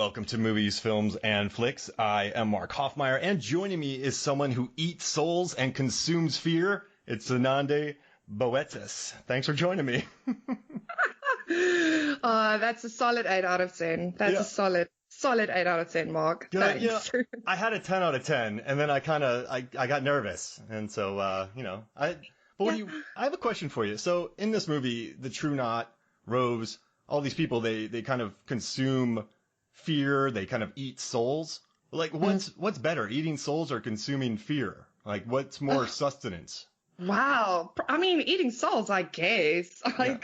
welcome to Movies, Films, and Flicks. I am Mark Hoffmeyer, and joining me is someone who eats souls and consumes fear. It's Zanandi Boetis. Thanks for joining me. That's a solid 8 out of 10. That's a solid 8 out of 10, Mark. Good. Thanks. Yeah, I had a 10 out of 10, and then I got nervous, and so I have a question for you. So in this movie, the True Knot, Rose, all these people, they kind of consume fear, they kind of eat souls. Like, what's better, eating souls or consuming fear? Like, what's more sustenance? Wow. I mean, eating souls, I guess. I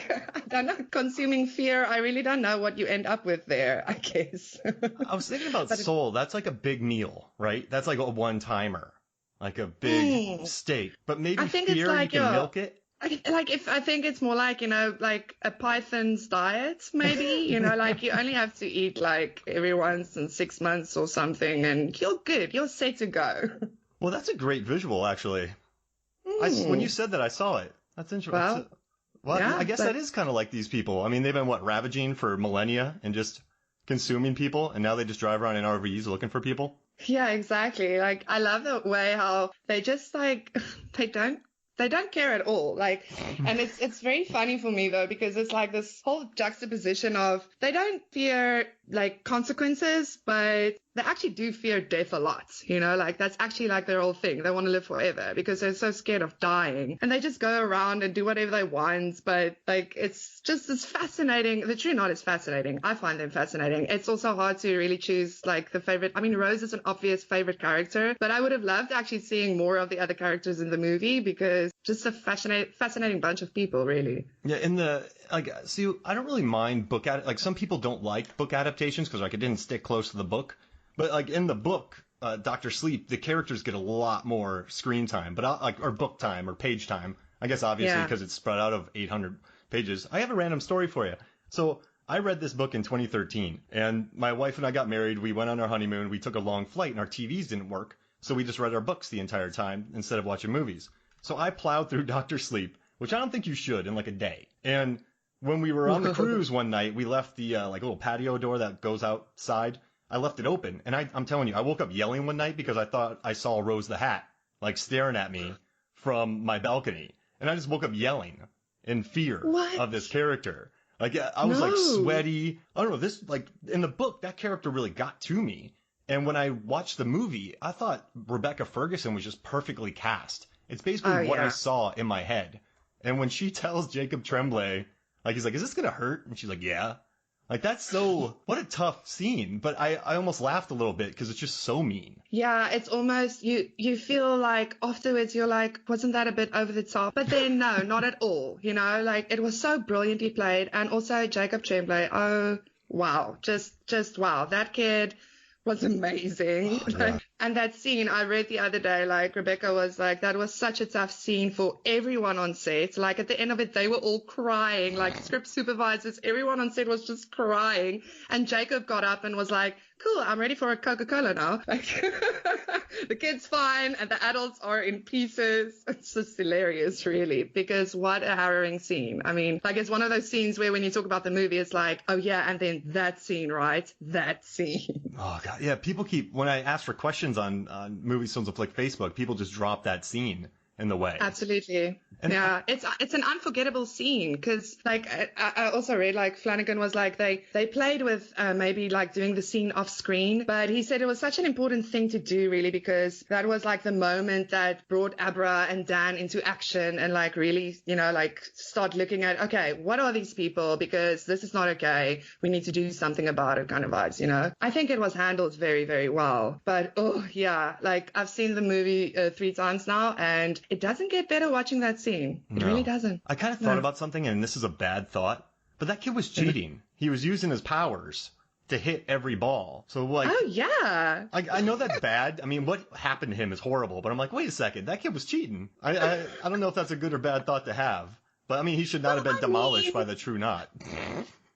don't know. Consuming fear, I really don't know what you end up with there, I guess. I was thinking about soul. That's like a big meal, right? That's like a one-timer, like a big steak. But maybe fear, like you can milk it. I think it's more like, like a python's diet, maybe, like you only have to eat like every once in 6 months or something and you're good. You're set to go. Well, that's a great visual, actually. When you said that, I saw it. That's interesting. I guess that is kind of like these people. I mean, they've been, ravaging for millennia and just consuming people, and now they just drive around in RVs looking for people? Yeah, exactly. Like, I love the way how they just, like, they don't care at all. Like, and it's very funny for me though, because it's like this whole juxtaposition of they don't fear like consequences, but they actually do fear death a lot. Like that's actually like their whole thing. They want to live forever because they're so scared of dying, and they just go around and do whatever they want. But like, it's just this fascinating. The True Knot is fascinating. I find them fascinating. It's also hard to really choose like the favorite. I mean, Rose is an obvious favorite character, but I would have loved actually seeing more of the other characters in the movie because just a fascinating bunch of people, really. Yeah, I don't really mind some people don't like book adaptations because like it didn't stick close to the book. But like in the book, Dr. Sleep, the characters get a lot more screen time, or book time or page time. I guess obviously because it's spread out of 800 pages. I have a random story for you. So I read this book in 2013, and my wife and I got married. We went on our honeymoon. We took a long flight, and our TVs didn't work, so we just read our books the entire time instead of watching movies. So I plowed through Dr. Sleep, which I don't think you should, in like a day. And when we were on the cruise one night, we left the little patio door that goes outside. I left it open, and I'm telling you, I woke up yelling one night because I thought I saw Rose the Hat, like, staring at me from my balcony. And I just woke up yelling in fear of this character. Like, I was, like, sweaty. I don't know, in the book, that character really got to me. And when I watched the movie, I thought Rebecca Ferguson was just perfectly cast. It's basically what I saw in my head. And when she tells Jacob Tremblay, like, he's like, is this gonna hurt? And she's like, yeah. Like, that's what a tough scene. But I almost laughed a little bit because it's just so mean. Yeah, it's almost, you feel like afterwards you're like, wasn't that a bit over the top? But then no, not at all. Like it was so brilliantly played. And also Jacob Tremblay, oh, wow. Just wow. That kid was amazing. And that scene I read the other day, like Rebecca was like, that was such a tough scene for everyone on set. Like at the end of it, they were all crying, like script supervisors, everyone on set was just crying. And Jacob got up and was like, cool, I'm ready for a Coca-Cola now. Like, the kid's fine and the adults are in pieces. It's just hilarious, really, because what a harrowing scene. I mean, like, it's one of those scenes where when you talk about the movie, it's like, oh yeah, and then that scene, right? That scene. Oh God, yeah. People when I ask for questions on Movies, Films, and Flick Facebook, people just drop that scene in the way. Absolutely. And it's an unforgettable scene because like I also read like Flanagan was like they played with maybe like doing the scene off screen, but he said it was such an important thing to do really because that was like the moment that brought Abra and Dan into action and like really, like start looking at, okay, what are these people? Because this is not okay. We need to do something about it kind of vibes, I think it was handled very, very well. But oh yeah, like I've seen the movie 3 times now and it doesn't get better watching that scene. It really doesn't. I kind of thought about something, and this is a bad thought, but that kid was cheating. He was using his powers to hit every ball. So like, oh yeah. I know that's bad. I mean, what happened to him is horrible, but I'm like, wait a second, that kid was cheating. I don't know if that's a good or bad thought to have, but I mean, he should not have been demolished by the True Knot.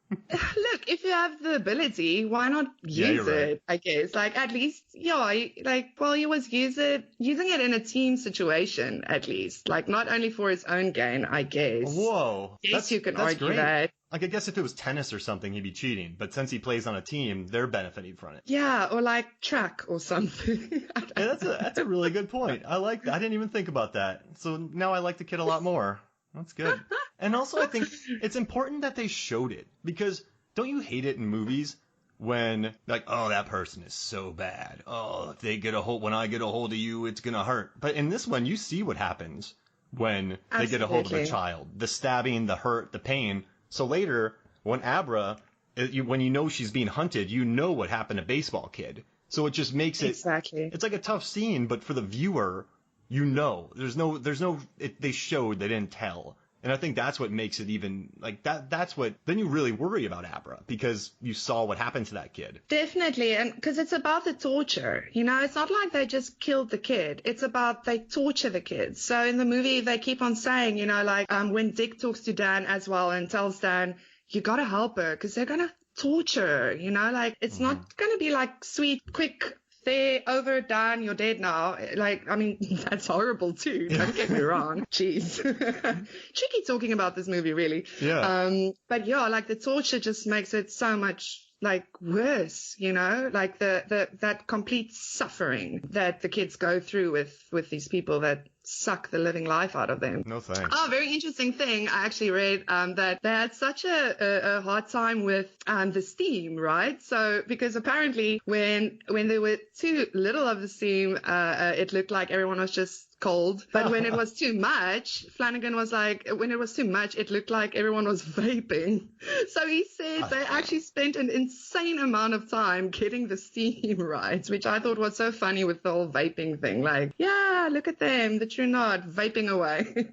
Look, if you have the ability, why not use it? I guess, like at least, he was using it in a team situation, at least, like not only for his own gain. I guess. Whoa, Yes, you can argue that. Like, I guess if it was tennis or something, he'd be cheating. But since he plays on a team, they're benefiting from it. Yeah, or like track or something. Yeah, that's a really good point. I like that. I didn't even think about that. So now I like the kid a lot more. That's good. And also, I think it's important that they showed it, because don't you hate it in movies when, like, oh, that person is so bad. Oh, if they get a hold, when I get a hold of you, it's gonna hurt. But in this one, you see what happens when they get a hold of a child. The stabbing, the hurt, the pain. So later, when Abra, when you know she's being hunted, you know what happened to Baseball Kid. So it just makes it, exactly. It's like a tough scene, but for the viewer, you know, they showed, they didn't tell. And I think that's what makes it even, like, that's what, then you really worry about Abra, because you saw what happened to that kid. Definitely, and because it's about the torture, you know, it's not like they just killed the kid, it's about they torture the kids. So in the movie, they keep on saying, you know, like, when Dick talks to Dan as well and tells Dan, you gotta help her, because they're gonna torture her, you know, like, it's not gonna be like sweet, quick, there, over, done, you're dead now. Like, I mean, that's horrible too. Don't get me wrong. Jeez. Tricky talking about this movie, really. Yeah. But yeah, like the torture just makes it so much like worse, you know, like that complete suffering that the kids go through with these people that suck the living life out of them. No thanks. Oh, very interesting thing. I actually read that they had such a hard time with the steam, right? So because apparently when there were too little of the steam, it looked like everyone was just cold. But when it was too much, Flanagan was like, when it was too much, it looked like everyone was vaping. So he said they actually spent an insane amount of time getting the steam right, which I thought was so funny with the whole vaping thing. Like, yeah, look at them, the true not vaping away.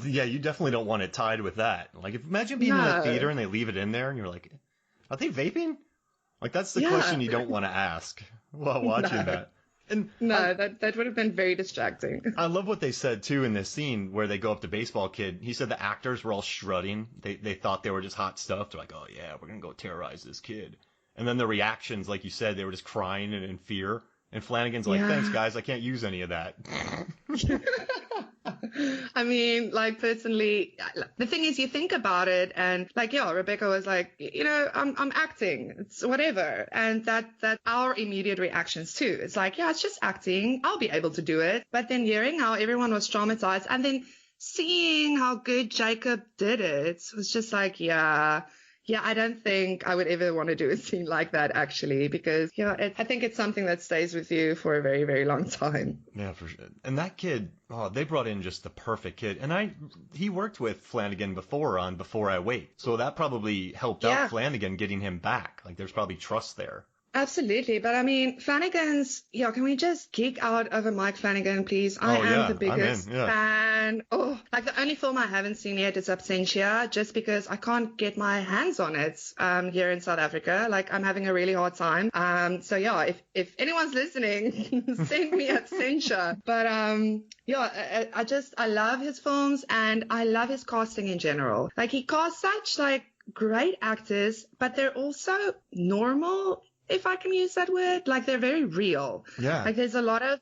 Yeah, you definitely don't want it tied with that. Like, imagine being in a theater and they leave it in there and you're like, are they vaping? Like, that's the question you don't want to ask while watching that. And that would have been very distracting. I love what they said too in this scene where they go up to Baseball Kid. He said the actors were all strutting. They thought they were just hot stuff. They're like, oh yeah, we're gonna go terrorize this kid. And then the reactions, like you said, they were just crying and in fear. And Flanagan's like, thanks guys, I can't use any of that. I mean, like, personally, the thing is, you think about it, and like, yeah, Rebecca was like, you know, I'm acting, it's whatever, and that our immediate reactions too. It's like, yeah, it's just acting, I'll be able to do it. But then hearing how everyone was traumatized, and then seeing how good Jacob did it was just like, yeah, I don't think I would ever want to do a scene like that, actually, because, you know, I think it's something that stays with you for a very, very long time. Yeah, for sure. And that kid, they brought in just the perfect kid. And he worked with Flanagan before on Before I Wait. So that probably helped out Flanagan getting him back. Like, there's probably trust there. Absolutely. But I mean, Flanagan's, can we just geek out over Mike Flanagan, please? I am the biggest fan. Oh, like the only film I haven't seen yet is Absentia, just because I can't get my hands on it here in South Africa. Like, I'm having a really hard time. So yeah, if anyone's listening, send me Absentia. But I love his films and I love his casting in general. Like, he casts such like great actors, but they're also normal, if I can use that word. Like, they're very real. Yeah. Like, there's a lot of,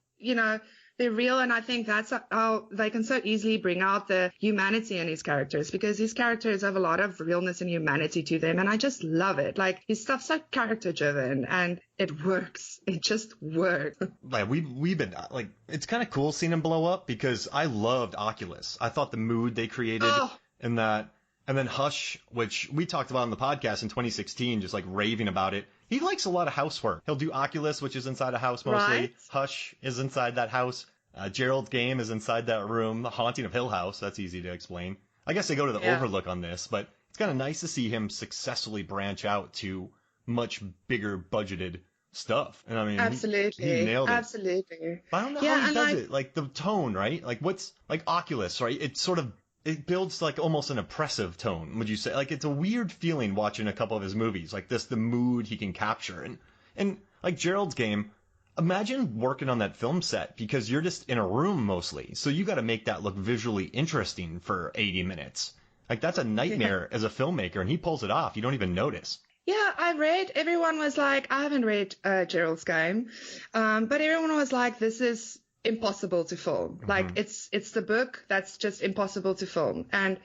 they're real, and I think that's how they can so easily bring out the humanity in his characters, because his characters have a lot of realness and humanity to them, and I just love it. Like, his stuff's so character-driven, and it works. It just works. Like, we've been, like, it's kind of cool seeing him blow up, because I loved Oculus. I thought the mood they created in that, and then Hush, which we talked about on the podcast in 2016, just like raving about it. He likes a lot of housework. He'll do Oculus, which is inside a house mostly. Right. Hush is inside that house. Gerald's Game is inside that room. The Haunting of Hill House, that's easy to explain. I guess they go to the Overlook on this, but it's kind of nice to see him successfully branch out to much bigger budgeted stuff. And I mean, absolutely, he nailed it. Absolutely. But I don't know how he does it. Like, the tone, right? Like, what's like Oculus, right? It builds like almost an oppressive tone, would you say? Like, it's a weird feeling watching a couple of his movies, like the mood he can capture. And like Gerald's Game, imagine working on that film set, because you're just in a room mostly. So you got to make that look visually interesting for 80 minutes. Like, that's a nightmare as a filmmaker, and he pulls it off. You don't even notice. Yeah, everyone was like, I haven't read Gerald's Game, but everyone was like, this is impossible to film. Like, it's the book that's just impossible to film. And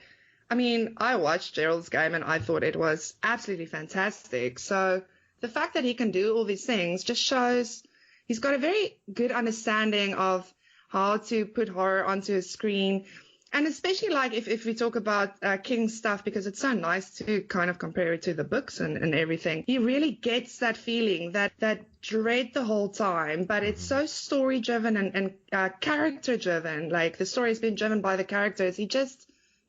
I mean, I watched Gerald's game and I thought it was absolutely fantastic. So the fact that he can do all these things just shows he's got a very good understanding of how to put horror onto a screen. And especially like if we talk about King's stuff, because it's so nice to kind of compare it to the books and everything. He really gets that feeling, that dread the whole time, but it's so story driven and character driven. Like the story has been driven by the characters. He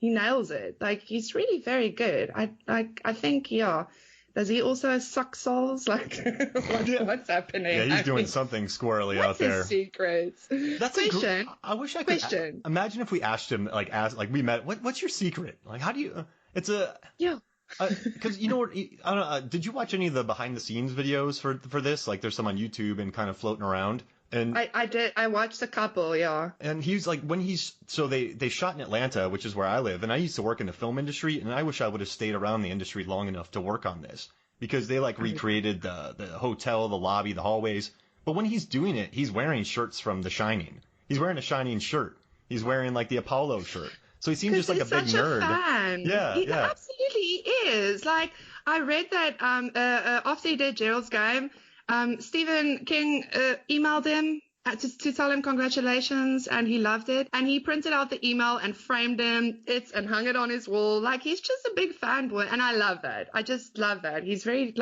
nails it. Like he's really very good. I think, yeah. Does he also suck souls? Like, what's happening? Yeah, he's doing something squirrely out there. What's his secret? That's question. I wish I could. Imagine if we asked him, like we met. What's your secret? Like, how do you? It's a. Yeah. Because you know what? I don't know. Did you watch any of the behind the scenes videos for this? Like, there's some on YouTube and kind of floating around. And I did. I watched a couple, yeah. And he's like, so they shot in Atlanta, which is where I live, and I used to work in the film industry, and I wish I would have stayed around the industry long enough to work on this, because they like recreated the hotel, the lobby, the hallways. But when he's doing it, he's wearing shirts from The Shining. He's wearing a Shining shirt. He's wearing like the Apollo shirt. So he seems just like a big nerd. Fan. Yeah, he absolutely is. Like I read that after he did Gerald's game. Stephen King emailed him to tell him congratulations, and he loved it. And he printed out the email and framed and hung it on his wall. Like he's just a big fanboy, and I love that. I just love that. He's very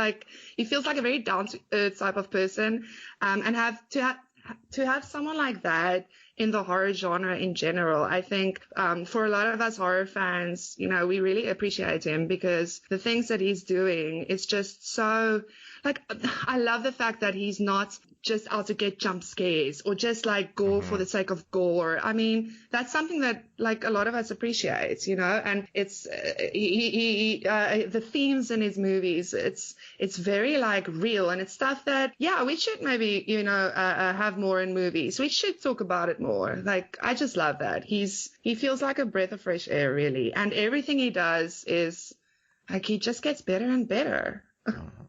he feels like a very down to earth type of person, and to have someone like that in the horror genre in general, I think for a lot of us horror fans, you know, we really appreciate him, because the things that he's doing is just so. Like, I love the fact that he's not just out to get jump scares or just like gore for the sake of gore. I mean, that's something that like a lot of us appreciate, you know, and it's, the themes in his movies, it's very like real, and it's stuff that, yeah, we should maybe, you know, have more in movies. We should talk about it more. Like, I just love that. He feels like a breath of fresh air, really. And everything he does is like, he just gets better and better.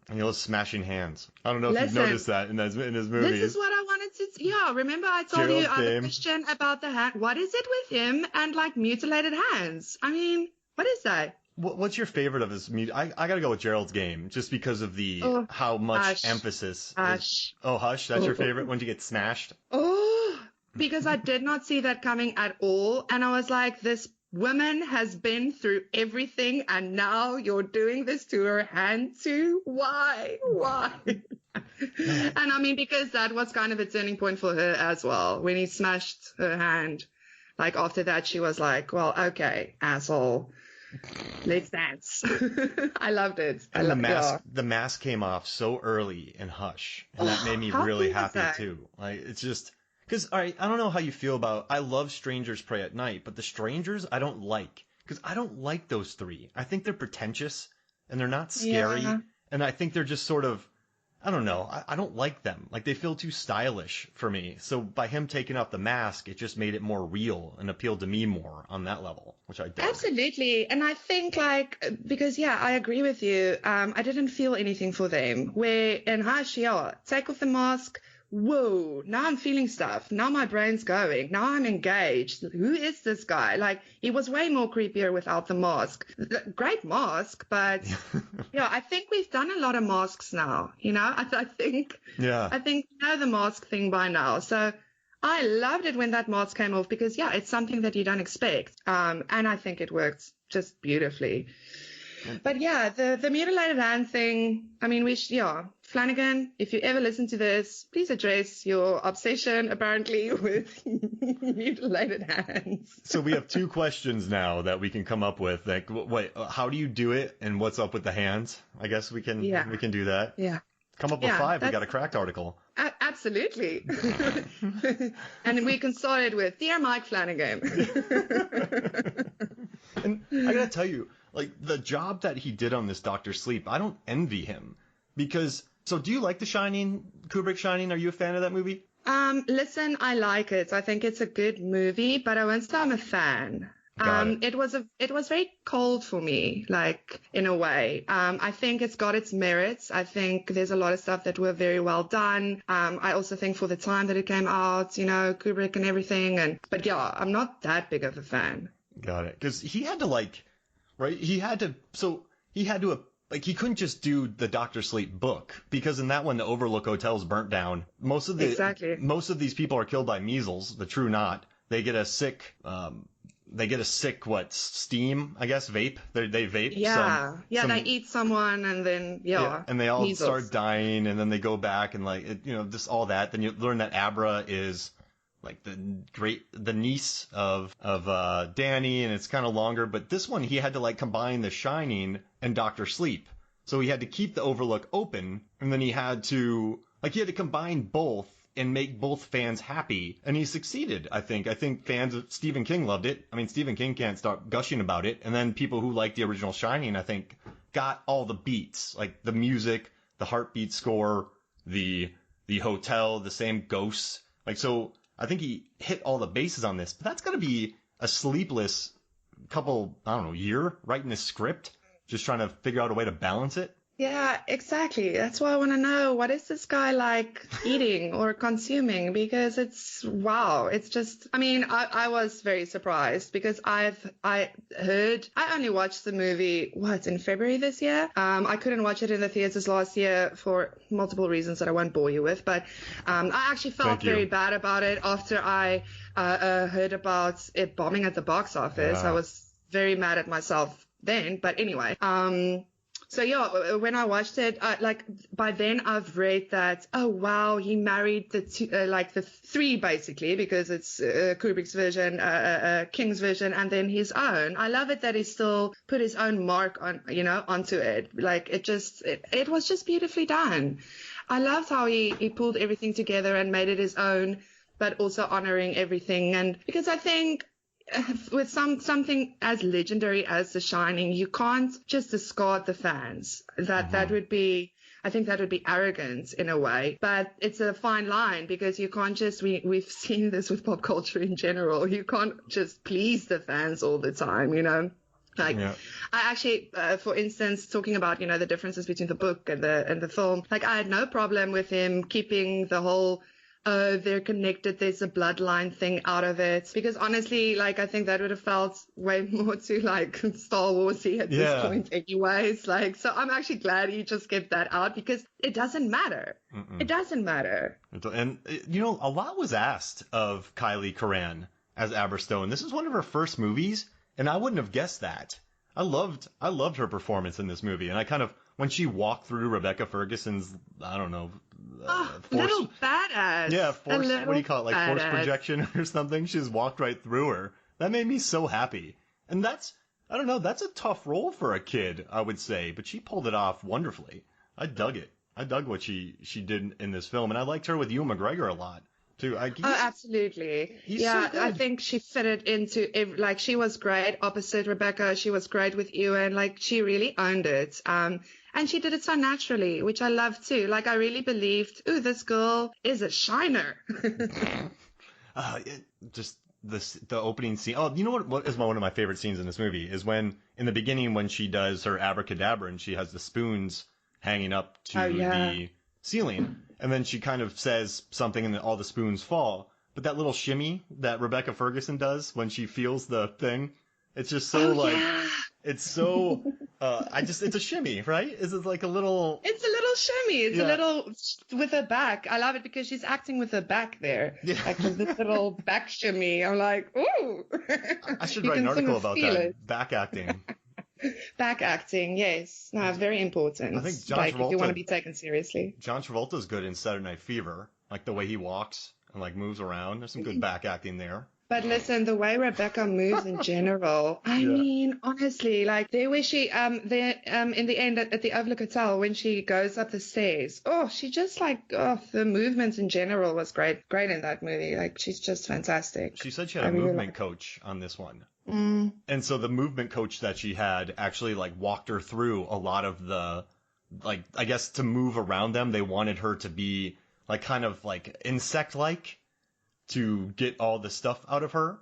And he loves smashing hands. I don't know if you've noticed that in his movies. This is what I wanted to. Yeah, remember I told you the question about the hand. What is it with him and like mutilated hands? I mean, what is that? What's your favorite of his? I gotta go with Gerald's game, just because of the how much emphasis. Hush. Hush. That's your favorite when you get smashed. Because I did not see that coming at all, and I was like, this woman has been through everything, and now you're doing this to her hand too? Why? And I mean, because that was kind of a turning point for her as well. When he smashed her hand, like after that, she was like, well, okay, asshole, let's dance. I loved it. And the mask came off so early in Hush, and that made me really happy too. Like, it's just... Because, all right, I don't know how you feel about... I love Strangers Pray at Night, but the Strangers I don't like. Because I don't like those three. I think they're pretentious, and they're not scary. Yeah. And I think they're just sort of... I don't know. I don't like them. Like, they feel too stylish for me. So by him taking off the mask, it just made it more real and appealed to me more on that level, which I did. Absolutely. And I think, like, because, yeah, I agree with you. I didn't feel anything for them. Where in Hush, yeah, take off the mask... Whoa, now I'm feeling stuff. Now my brain's going. Now I'm engaged. Who is this guy? Like, he was way more creepier without the mask. Great mask, but yeah, I think we've done a lot of masks now. You know, I think we know the mask thing by now. So I loved it when that mask came off, because yeah, it's something that you don't expect. And I think it worked just beautifully. But yeah, the mutilated hand thing, I mean, Flanagan, if you ever listen to this, please address your obsession, apparently, with mutilated hands. So we have two questions now that we can come up with. Like, wait, how do you do it, and what's up with the hands? I guess we can do that. Yeah. Come up with 5. We got a cracked article. Absolutely. And we can start it with, Dear Mike Flanagan. And I gotta tell you, like, the job that he did on this Dr. Sleep, I don't envy him. Because, so do you like The Shining, Kubrick Shining? Are you a fan of that movie? Listen, I like it. I think it's a good movie, but I won't say I'm a fan. It was very cold for me, like, in a way. I think it's got its merits. I think there's a lot of stuff that were very well done. I also think for the time that it came out, you know, Kubrick and everything. But yeah, I'm not that big of a fan. Got it. Because he had to, like, right? He had to, like, he couldn't just do the Dr. Sleep book, because in that one, the Overlook Hotel's burnt down. Most of these people are killed by measles, the true knot. They get a sick, steam, I guess, vape. They vape. Yeah. They eat someone and then, and they all measles. start dying, and then they go back and, like, just all that. Then you learn that Abra is, like, the niece of Danny, and it's kind of longer. But this one, he had to, like, combine The Shining and Dr. Sleep. So he had to keep the Overlook open, and then he had to combine both and make both fans happy, and he succeeded, I think. I think fans of Stephen King loved it. I mean, Stephen King can't stop gushing about it. And then people who liked the original Shining, I think, got all the beats, like the music, the heartbeat score, the hotel, the same ghosts. Like, so I think he hit all the bases on this. But that's got to be a sleepless year writing this script, just trying to figure out a way to balance it. Yeah, exactly. That's why I want to know, what is this guy like eating or consuming? Because it's just, I mean, I was very surprised because I only watched the movie, in February this year? I couldn't watch it in the theaters last year for multiple reasons that I won't bore you with, but I actually felt very bad about it after I heard about it bombing at the box office. I was very mad at myself then, but anyway, so yeah, when I watched it, by then I've read that, oh wow, he married the three basically, because it's Kubrick's version, King's version, and then his own. I love it that he still put his own mark onto it. Like, it was just beautifully done. I loved how he pulled everything together and made it his own, but also honoring everything. And because I think, with something as legendary as The Shining, you can't just discard the fans. That would be, I think that would be arrogant in a way. But it's a fine line, because you can't just, we've seen this with pop culture in general. You can't just please the fans all the time, I actually, for instance, talking about, the differences between the book and the film, like, I had no problem with him keeping the whole, they're connected, there's a bloodline thing out of it. Because honestly, like, I think that would have felt way more to, like, Star Warsy at this point anyways. Like, so I'm actually glad he just kept that out, because it doesn't matter. It doesn't matter. And, a lot was asked of Kylie Curran as Abra Stone. This is one of her first movies, and I wouldn't have guessed that. I loved her performance in this movie, and I kind of, when she walked through Rebecca Ferguson's, I don't know, little badass. Yeah, force, what do you call it, like force projection or something? She just walked right through her. That made me so happy. And that's a tough role for a kid, I would say, but she pulled it off wonderfully. I dug it. I dug what she did in this film, and I liked her with Ewan McGregor a lot, too. Absolutely. Yeah, so I think she fitted into, like, she was great opposite Rebecca. She was great with Ewan. Like, she really owned it. And she did it so naturally, which I love too. Like, I really believed, ooh, this girl is a shiner. Just the opening scene. Oh, you know what is one of my favorite scenes in this movie is when, in the beginning, when she does her abracadabra and she has the spoons hanging up to the ceiling, and then she kind of says something and then all the spoons fall. But that little shimmy that Rebecca Ferguson does when she feels the thing, it's just so it's so, it's a shimmy, right? Is it like a little... It's a little shimmy. It's a little with her back. I love it because she's acting with her back there. Yeah. Like this little back shimmy. I'm like, ooh. I should write an article about that. Back acting. Back acting, yes. No, very important. I think John Travolta, if you want to be taken seriously. John Travolta's good in Saturday Night Fever. Like the way he walks and like moves around. There's some good back acting there. But listen, the way Rebecca moves in general, I mean, honestly, like there where she, in the end at the Overlook Hotel when she goes up the stairs, she just the movements in general was great in that movie. Like she's just fantastic. She said she had a movement coach on this one. And so the movement coach that she had actually like walked her through a lot of the, like, I guess to move around them, they wanted her to be like kind of like insect-like, to get all the stuff out of her.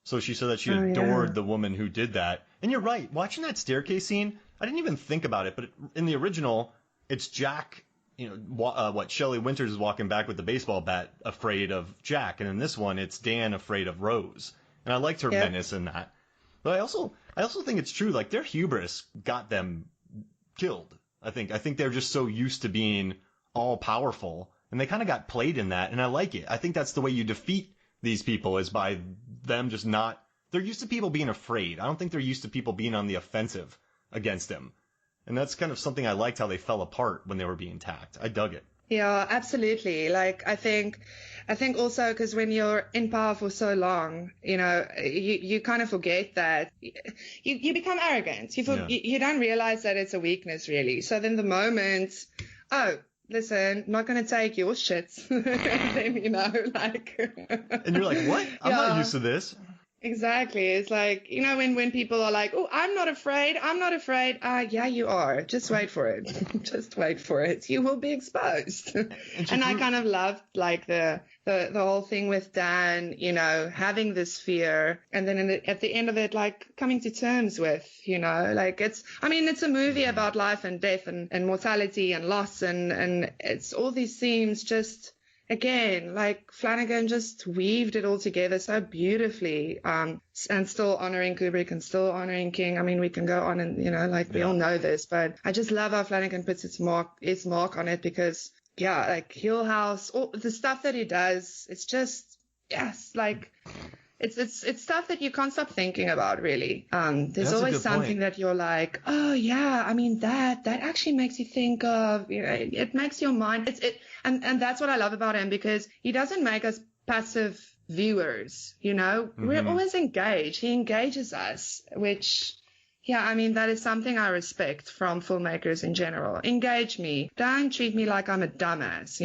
So she said that she adored the woman who did that. And you're right. Watching that staircase scene, I didn't even think about it. But in the original, it's Jack, Shelley Winters is walking back with the baseball bat, afraid of Jack. And in this one, it's Dan afraid of Rose. And I liked her menace in that. But I also think it's true. Like their hubris got them killed. I think they're just so used to being all powerful, and they kind of got played in that. And I like it. I think that's the way you defeat these people is by them just not. They're used to people being afraid. I don't think they're used to people being on the offensive against them. And that's kind of something I liked how they fell apart when they were being attacked. I dug it. Yeah, absolutely. Like, I think also because when you're in power for so long, you kind of forget that you become arrogant. You don't realize that it's a weakness really. So then the moment, oh, listen, not going to take your shit. Then, like. And you're like, what? I'm not used to this. Exactly. It's like, when people are like, oh, I'm not afraid. Yeah, you are. Just wait for it. Just wait for it. You will be exposed. And I kind of loved like the whole thing with Dan, having this fear. And then at the end of it, like coming to terms with, like it's a movie about life and death and mortality and loss. And it's all these themes just, again, like Flanagan just weaved it all together so beautifully, and still honoring Kubrick and still honoring King. I mean, we can go on and, we all know this, but I just love how Flanagan puts its mark on it because, yeah, like Hill House, all the stuff that he does, it's just, yes, like it's stuff that you can't stop thinking about, really. There's always something that you're like, oh yeah, I mean that actually makes you think of, it makes your mind. And that's what I love about him because he doesn't make us passive viewers. We're always engaged. He engages us, which. Yeah, I mean, that is something I respect from filmmakers in general. Engage me. Don't treat me like I'm a dumbass,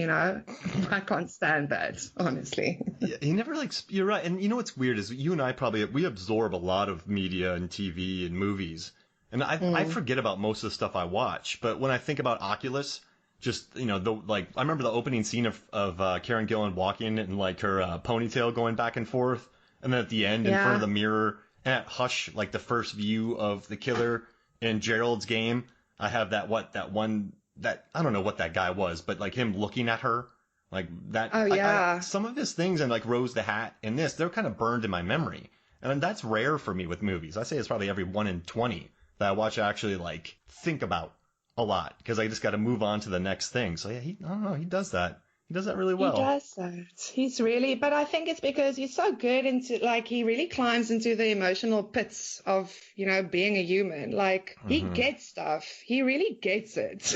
I can't stand that, honestly. Yeah, he never you're right. And what's weird is you and I we absorb a lot of media and TV and movies. And I forget about most of the stuff I watch. But when I think about Oculus, just, I remember the opening scene of Karen Gillan walking and like her ponytail going back and forth. And then at the end, in front of the mirror, at Hush, like the first view of the killer in Gerald's game, I have I don't know what that guy was, but like him looking at her, like that. Oh yeah. Some of his things and like Rose the Hat and they're kind of burned in my memory. And that's rare for me with movies. I say it's probably every 1 in 20 that I watch actually like think about a lot because I just got to move on to the next thing. So yeah, I don't know, he does that. He does that really well. He does that. But I think it's because he's so good he really climbs into the emotional pits of, being a human. Like, he gets stuff. He really gets it.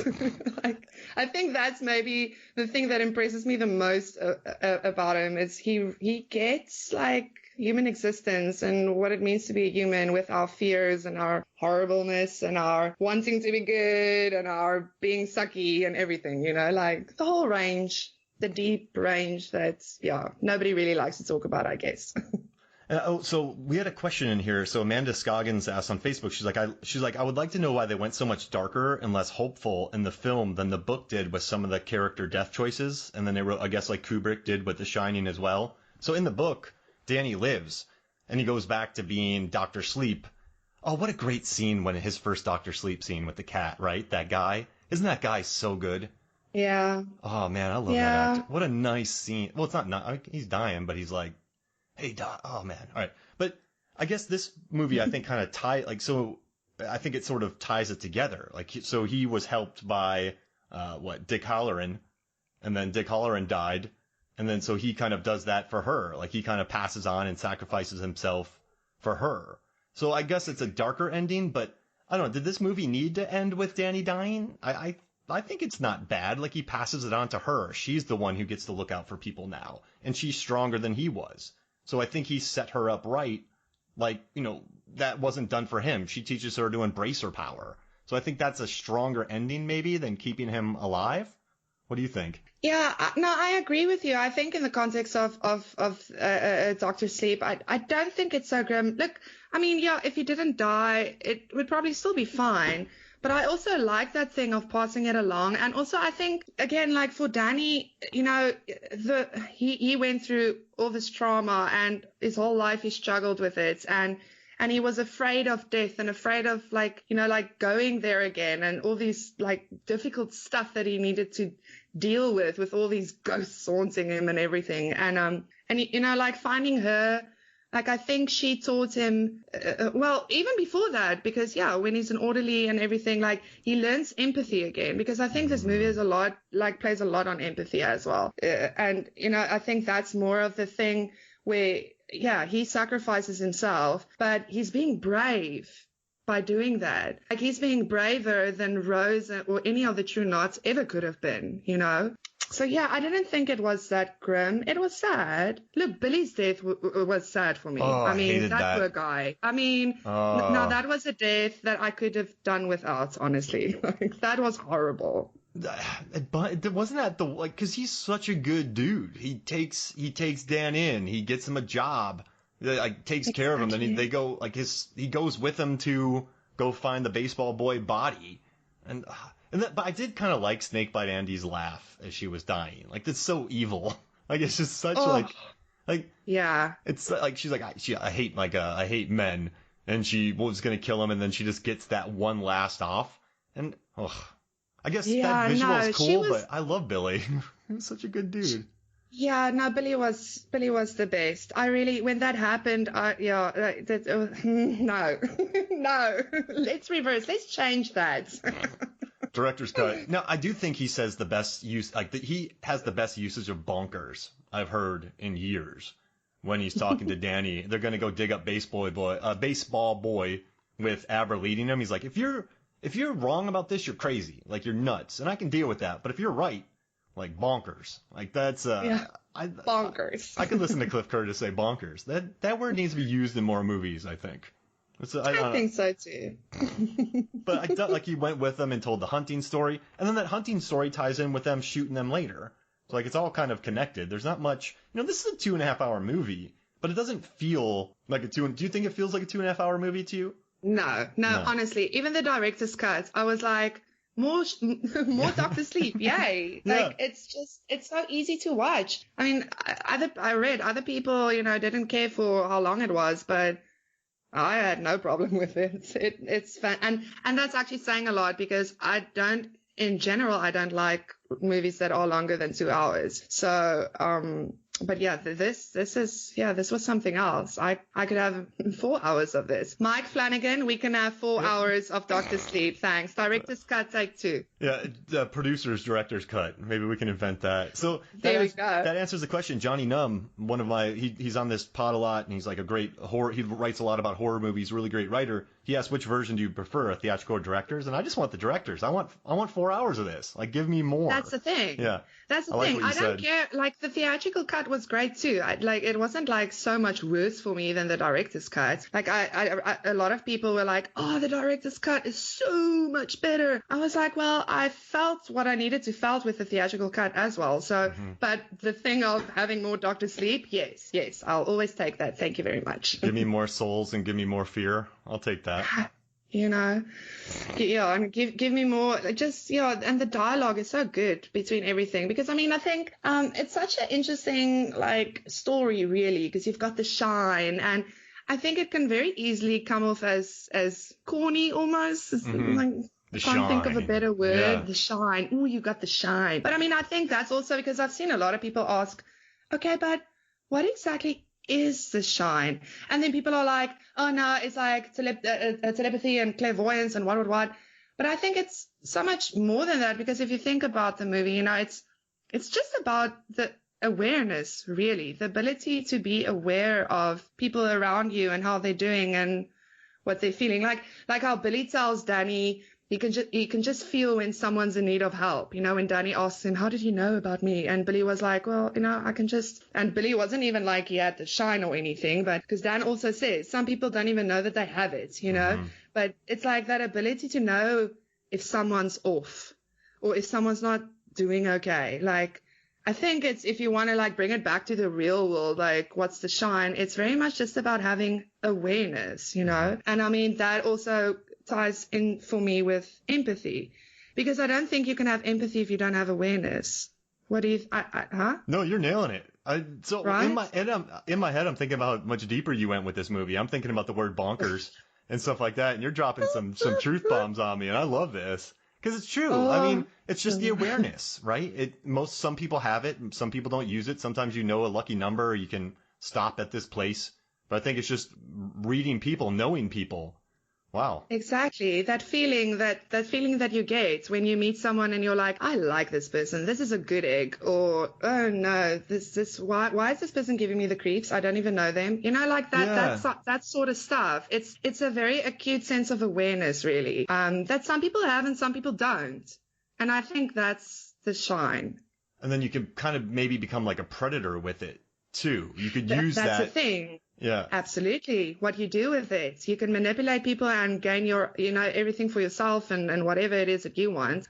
Like, I think that's maybe the thing that impresses me the most about him is he gets, like, human existence and what it means to be a human with our fears and our horribleness and our wanting to be good and our being sucky and everything, like the whole range. The deep range that, nobody really likes to talk about, I guess. So we had a question in here. So Amanda Scoggins asked on Facebook, she's like, I would like to know why they went so much darker and less hopeful in the film than the book did with some of the character death choices. And then they wrote, I guess like Kubrick did with The Shining as well. So in the book, Danny lives and he goes back to being Dr. Sleep. Oh, what a great scene when his first Dr. Sleep scene with the cat, right? That guy. Isn't that guy so good? Yeah. Oh man, I love that actor. What a nice scene. Well, it's not he's dying, but he's like, hey, Doc. Oh man. All right. But I guess this movie, I think kind of I think it sort of ties it together. Like, so he was helped by, Dick Halloran, and then Dick Halloran died. And then so he kind of does that for her. Like he kind of passes on and sacrifices himself for her. So I guess it's a darker ending, but I don't know. Did this movie need to end with Danny dying? I think it's not bad. Like he passes it on to her. She's the one who gets to look out for people now. And she's stronger than he was. So I think he set her up right. Like, that wasn't done for him. She teaches her to embrace her power. So I think that's a stronger ending maybe than keeping him alive. What do you think? Yeah, no, I agree with you. I think in the context of Dr. Sleep, I don't think it's so grim. Look, I mean, yeah, if he didn't die, it would probably still be fine. But I also like that thing of passing it along. And also I think, again, like for Danny, he went through all this trauma and his whole life he struggled with it. And he was afraid of death and afraid of like going there again and all these like difficult stuff that he needed to deal with all these ghosts haunting him and everything. And like finding her Like, I think she taught him, well, even before that, because, yeah, when he's an orderly and everything, like, he learns empathy again, because I think this movie is a lot, like, plays a lot on empathy as well. And, you know, I think that's more of the thing where, yeah, he sacrifices himself, but he's being brave by doing that. Like, he's being braver than Rose or any of the True Knots ever could have been, you know? So, yeah, I didn't think it was that grim. It was sad. Look, Billy's death was sad for me. Oh, I mean, hated that. poor guy. I mean, no, that was a death that I could have done without, honestly. Like, that was horrible. But wasn't that the, like, because he's such a good dude. He takes Dan in. He gets him a job. Like, takes care of him. Then they go, like, he goes with him to go find the baseball boy body. But I did kind of like Snakebite Andy's laugh as she was dying. Like, that's so evil. Like, it's just such like yeah. It's like she's like I hate men, and she was gonna kill him, and then she just gets that one last off, and I guess that visual is cool, but I love Billy. He was such a good dude. Yeah, no, Billy was the best. I really, when that happened, no, no, let's reverse, let's change that. Director's cut. Now, I do think he says the best use, like he has the best usage of bonkers I've heard in years. When he's talking to Danny, they're gonna go dig up baseball boy with Aber leading him. He's like, if you're wrong about this, you're crazy, like you're nuts, and I can deal with that. But if you're right, like bonkers, like that's bonkers. I could listen to Cliff Curtis say bonkers. That word needs to be used in more movies, I think. I think so too. But I thought, like, he went with them and told the hunting story, and then that hunting story ties in with them shooting them later. So, like, it's all kind of connected. There's not much, this is a 2.5-hour movie, but it doesn't feel like do you think it feels like a 2.5-hour movie to you? No, honestly, even the director's cut, I was like, more Dr. Sleep, yay. Yeah. Like, it's so easy to watch. I mean, I read other people, didn't care for how long it was, but I had no problem with it. It's fun. And that's actually saying a lot, because in general, I don't like movies that are longer than 2 hours. So, but yeah, this was something else. I could have 4 hours of this. Mike Flanagan, we can have 4 hours of Dr. Sleep. Thanks. Director's cut, take 2. Yeah, the director's cut. Maybe we can invent that. So there we go. That answers the question. Johnny Numb, he's on this pod a lot, and he's like a great horror. He writes a lot about horror movies. Really great writer. He asked, which version do you prefer, a theatrical or director's? And I just want the director's. I want 4 hours of this. Like, give me more. That's the thing. Yeah. That's the thing. I don't care. Like, the theatrical cut was great too. It wasn't like so much worse for me than the director's cut. Like, a lot of people were like, oh, the director's cut is so much better. I was like, well, I felt what I needed to felt with the theatrical cut as well. So, but the thing of having more Dr. Sleep, yes, I'll always take that. Thank you very much. Give me more souls and give me more fear. I'll take that. And give me more, and the dialogue is so good between everything, because I think it's such an interesting like story, really, because you've got the shine, and I think it can very easily come off as corny almost. Like, I can't think of a better word. Yeah. The shine. Oh, you got the shine. But I think that's also because I've seen a lot of people ask, okay, but what exactly is the shine? And then people are like, oh no, it's like telepathy and clairvoyance and what. But I think it's so much more than that, because if you think about the movie, it's just about the awareness, really, the ability to be aware of people around you and how they're doing and what they're feeling. Like how Billy tells Danny, he can just feel when someone's in need of help. When Danny asks him, how did you know about me? And Billy was like, well, I can just, and Billy wasn't even like he had the shine or anything, but because Dan also says some people don't even know that they have it, but it's like that ability to know if someone's off or if someone's not doing okay. Like, I think it's, if you want to like bring it back to the real world, like what's the shine? It's very much just about having awareness, and that also ties in for me with empathy, because I don't think you can have empathy if you don't have awareness. What do you, No, you're nailing it. Right? in my head, I'm thinking about how much deeper you went with this movie. I'm thinking about the word bonkers and stuff like that. And you're dropping some truth bombs on me. And I love this because it's true. It's just the awareness, right? Some people have it. Some people don't use it. Sometimes a lucky number, you can stop at this place. But I think it's just reading people, knowing people. Wow. Exactly. That feeling that you get when you meet someone and you're like, I like this person. This is a good egg. Or, oh no, why is this person giving me the creeps? I don't even know them. You know, like that sort of stuff. It's a very acute sense of awareness, really, that some people have and some people don't. And I think that's the shine. And then you can kind of maybe become like a predator with it too. You could use that. That's the thing. Yeah. Absolutely. What you do with it. You can manipulate people and gain everything for yourself and whatever it is that you want.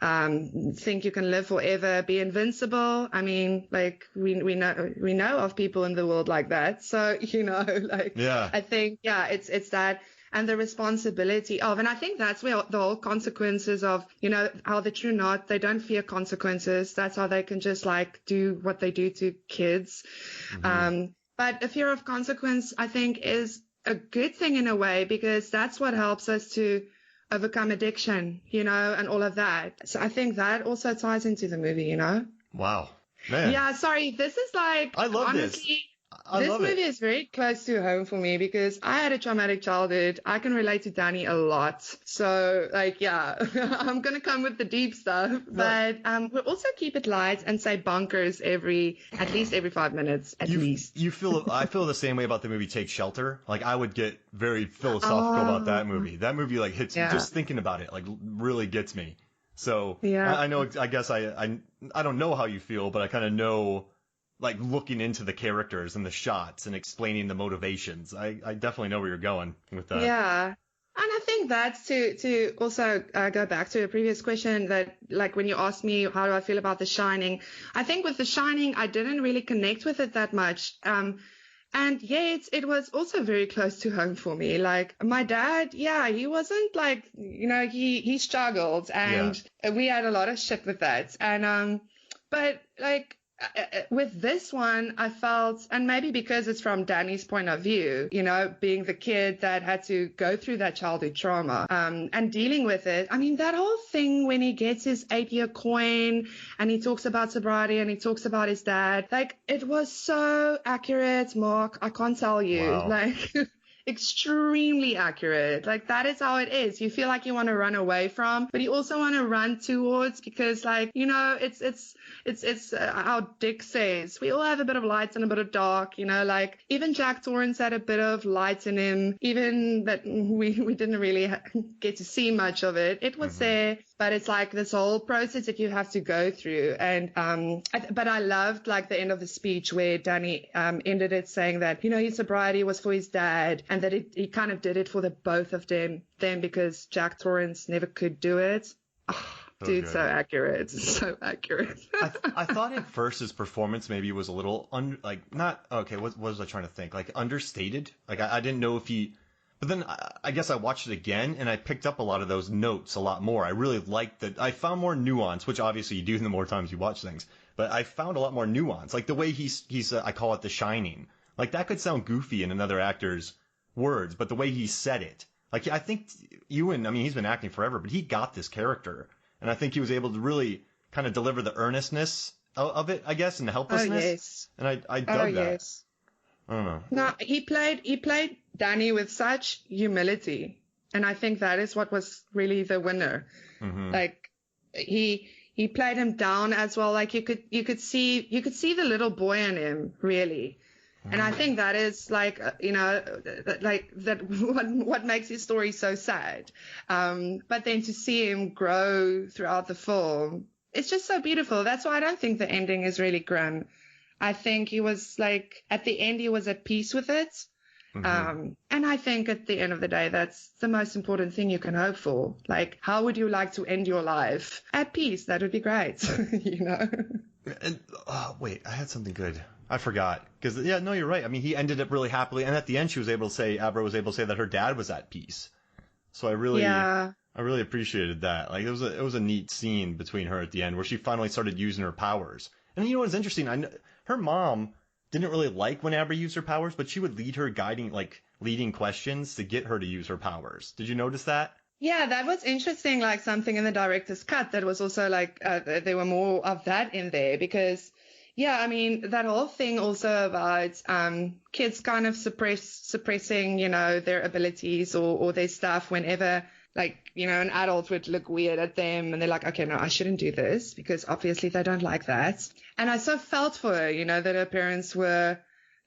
Think you can live forever, be invincible. I mean, like we know of people in the world like that. So, I think, it's that. And the responsibility of, and I think that's where the whole consequences of, how the true not, they don't fear consequences. That's how they can just like do what they do to kids. Mm-hmm. But a fear of consequence, I think, is a good thing in a way, because that's what helps us to overcome addiction, and all of that. So I think that also ties into the movie, Wow. Man. Yeah, sorry. This is like, I love honestly, this movie is very close to home for me because I had a traumatic childhood. I can relate to Danny a lot. So, I'm going to come with the deep stuff. But we'll also keep it light and say bonkers at least every 5 minutes, at least. I feel the same way about the movie Take Shelter. Like, I would get very philosophical about that movie. That movie, like, hits me. Just thinking about it, like, really gets me. So, I know, I guess I don't know how you feel, but I kind of know, like, looking into the characters and the shots and explaining the motivations. I definitely know where you're going with that. Yeah. And I think that's to also go back to a previous question that, like, when you asked me how do I feel about The Shining, I think with The Shining, I didn't really connect with it that much. And yet it was also very close to home for me. Like, my dad, he wasn't like, he struggled, and we had a lot of shit with that. And, but like, with this one, I felt, and maybe because it's from Danny's point of view, being the kid that had to go through that childhood trauma, and dealing with it. I mean, that whole thing when he gets his 8-year coin and he talks about sobriety and he talks about his dad, like, it was so accurate, Mark. I can't tell you. Wow. Like, extremely accurate. Like, that is how it is. You feel like you want to run away from, but you also want to run towards, because, like, it's how Dick says, we all have a bit of light and a bit of dark, like, even Jack Torrance had a bit of light in him, even that we didn't really get to see much of it. It was there, but it's like this whole process that you have to go through. And, but I loved, like, the end of the speech where Danny ended it saying that, his sobriety was for his dad, and that he kind of did it for the both of them because Jack Torrance never could do it. Oh, dude, so accurate. So accurate. I thought at first his performance maybe was a little what was I trying to think? Like, understated. Like, I didn't know if he, but then I guess I watched it again and I picked up a lot of those notes a lot more. I really liked that. I found more nuance, which obviously you do the more times you watch things, but I found a lot more nuance. Like the way he's I call it The Shining. Like, that could sound goofy in another actor's words, but the way he said it, like, I think Ewan, I mean, he's been acting forever, but he got this character, and I think he was able to really kind of deliver the earnestness of it, I guess, and the helplessness. Oh, yes. And I dug that. Yes. I don't know. No, he played Danny with such humility, and I think that is what was really the winner. Mm-hmm. Like, he played him down as well. Like, you could see the little boy in him, really. And I think that is like, like that what makes his story so sad. But then to see him grow throughout the film, it's just so beautiful. That's why I don't think the ending is really grim. I think he was like, at the end, he was at peace with it. Mm-hmm. And I think at the end of the day, that's the most important thing you can hope for. Like, how would you like to end your life? At peace. That would be great. And, wait, I had something good. I forgot. Because, no, you're right. I mean, he ended up really happily. And at the end, Abra was able to say that her dad was at peace. So I really appreciated that. Like, it was a neat scene between her at the end where she finally started using her powers. And you know what's interesting? Her mom didn't really like when Abra used her powers, but she would lead her leading questions to get her to use her powers. Did you notice that? Yeah, that was interesting, like something in the director's cut that was also like, there were more of that in there because, Yeah, I mean, that whole thing also about kids kind of suppressing, their abilities or their stuff whenever, like, an adult would look weird at them and they're like, okay, no, I shouldn't do this because obviously they don't like that. And I so felt for her, that her parents were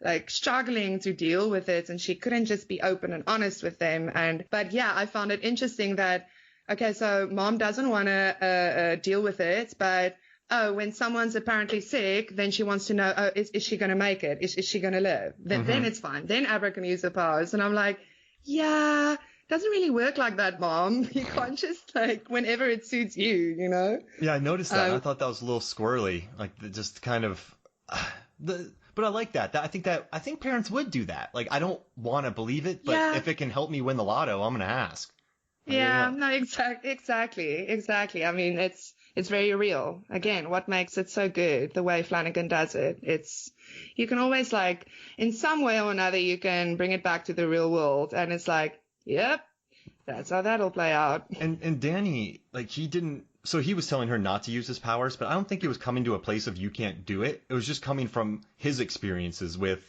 like struggling to deal with it and she couldn't just be open and honest with them. But yeah, I found it interesting that, okay, so mom doesn't want to deal with it, but when someone's apparently sick, then she wants to know, is she going to make it? Is she going to live? Then it's fine. Then Abra can use her powers. And I'm like, yeah, doesn't really work like that, mom. You can't just like whenever it suits you. Yeah, I noticed that. I thought that was a little squirrely, like just kind of but I like that. I think parents would do that. Like, I don't want to believe it, but if it can help me win the lotto, I'm going to ask. Yeah, no, exactly. I mean, it's very real. Again, what makes it so good, the way Flanagan does it, you can always like, in some way or another, you can bring it back to the real world. And it's like, yep, that's how that'll play out. And Danny, like, he was telling her not to use his powers, but I don't think it was coming to a place of you can't do it. It was just coming from his experiences with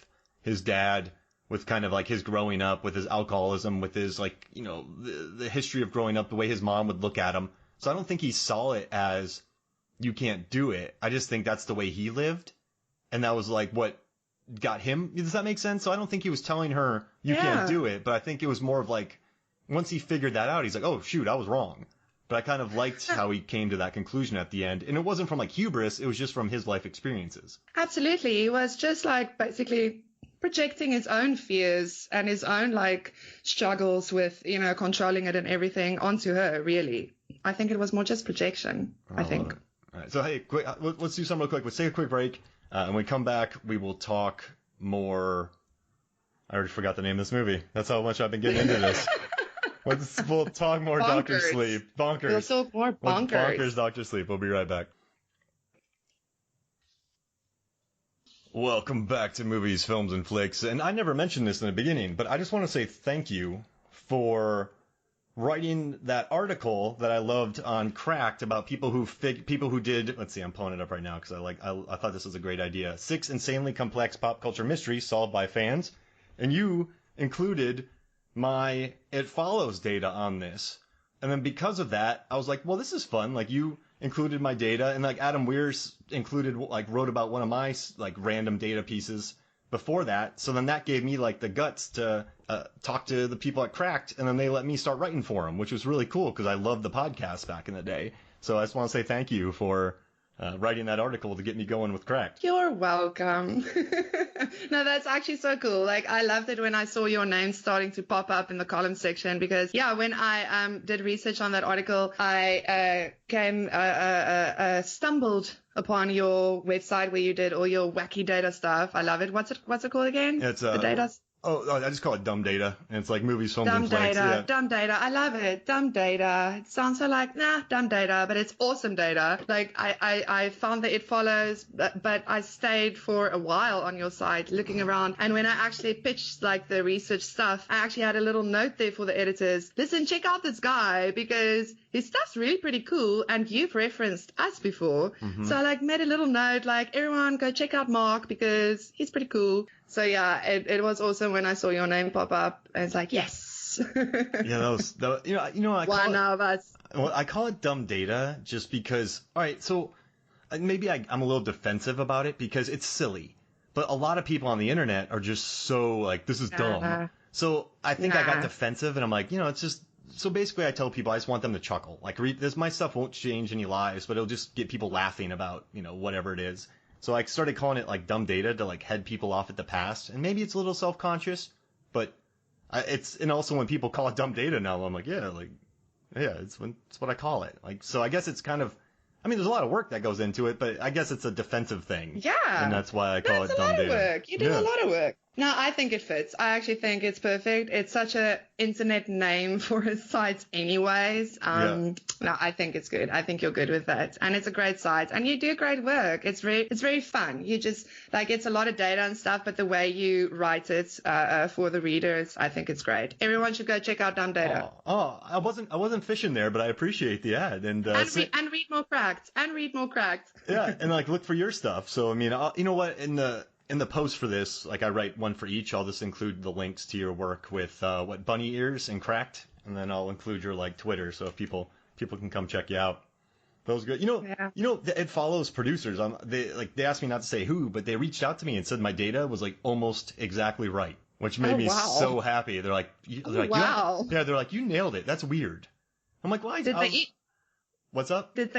his dad, with kind of like his growing up, with his alcoholism, with his like, the history of growing up, the way his mom would look at him. So I don't think he saw it as you can't do it. I just think that's the way he lived. And that was like what got him. Does that make sense? So I don't think he was telling her you can't do it. But I think it was more of like, once he figured that out, he's like, oh, shoot, I was wrong. But I kind of liked how he came to that conclusion at the end. And it wasn't from like hubris. It was just from his life experiences. Absolutely. He was just like basically projecting his own fears and his own like struggles with, controlling it and everything onto her, really. I think it was more just projection, I think. All right. So, hey, quick, let's do something real quick. Let's take a quick break. And when we come back, we will talk more. I already forgot the name of this movie. That's how much I've been getting into this. We'll talk more Bonkers. Dr. Sleep. Bonkers. We'll talk more bonkers. Bonkers, Dr. Sleep. We'll be right back. Welcome back to Movies, Films, and Flicks. And I never mentioned this in the beginning, but I just want to say thank you for writing that article that I loved on Cracked about people who did. Let's see, I'm pulling it up right now because I thought this was a great idea. 6 insanely complex pop culture mysteries solved by fans, and you included my It Follows data on this. And then because of that, I was like, well, this is fun. Like, you included my data, and like Adam Weir's wrote about one of my like random data pieces before that. So then that gave me like the guts to talk to the people at Cracked, and then they let me start writing for them, which was really cool because I loved the podcast back in the day. So I just want to say thank you for writing that article to get me going with Cracked. You're welcome. No, that's actually so cool. Like, I loved it when I saw your name starting to pop up in the column section because, yeah, when I did research on that article, I stumbled upon your website where you did all your wacky data stuff. I love it. What's it called again? It's the data. Oh, I just call it dumb data. And it's like movies, films, and flicks. Dumb data. I love it. Dumb data. It sounds so like, dumb data, but it's awesome data. Like, I found that It Follows, but I stayed for a while on your site looking around. And when I actually pitched like the research stuff, I actually had a little note there for the editors. Listen, check out this guy because his stuff's really pretty cool. And you've referenced us before. Mm-hmm. So I like made a little note, like, everyone go check out Mark because he's pretty cool. So yeah, it was awesome when I saw your name pop up, and it's like, yes. Yeah, I one of us. Well, I call it dumb data just because. All right, so maybe I'm a little defensive about it because it's silly, but a lot of people on the internet are just so like, this is dumb. So I think I got defensive, and I'm like, it's just. So basically, I tell people I just want them to chuckle. Like, my stuff won't change any lives, but it'll just get people laughing about whatever it is. So I started calling it like dumb data to like head people off at the past, and maybe it's a little self-conscious, but and also when people call it dumb data now, I'm like, it's what I call it. Like, so I guess it's kind of, I mean, there's a lot of work that goes into it, but I guess it's a defensive thing. Yeah. And that's why I call it dumb data. That's a lot of work. You do a lot of work. No, I think it fits. I actually think it's perfect. It's such a internet name for a site anyways. No, I think it's good. I think you're good with that. And it's a great site and you do great work. It's very fun. You just like, it's a lot of data and stuff, but the way you write it, for the readers, I think it's great. Everyone should go check out Dumb Data. I wasn't fishing there, but I appreciate the ad and read more Cracked. Yeah. And like, look for your stuff. So, I mean, you know what, in the post for this, like I write one for each. I'll just include the links to your work with bunny ears and Cracked, and then I'll include your like Twitter, so if people can come check you out. That was good. It follows producers. They asked me not to say who, but they reached out to me and said my data was like almost exactly right, which made me so happy. They're like, wow. They're like, you nailed it. That's weird. I'm like, why? What's up? Did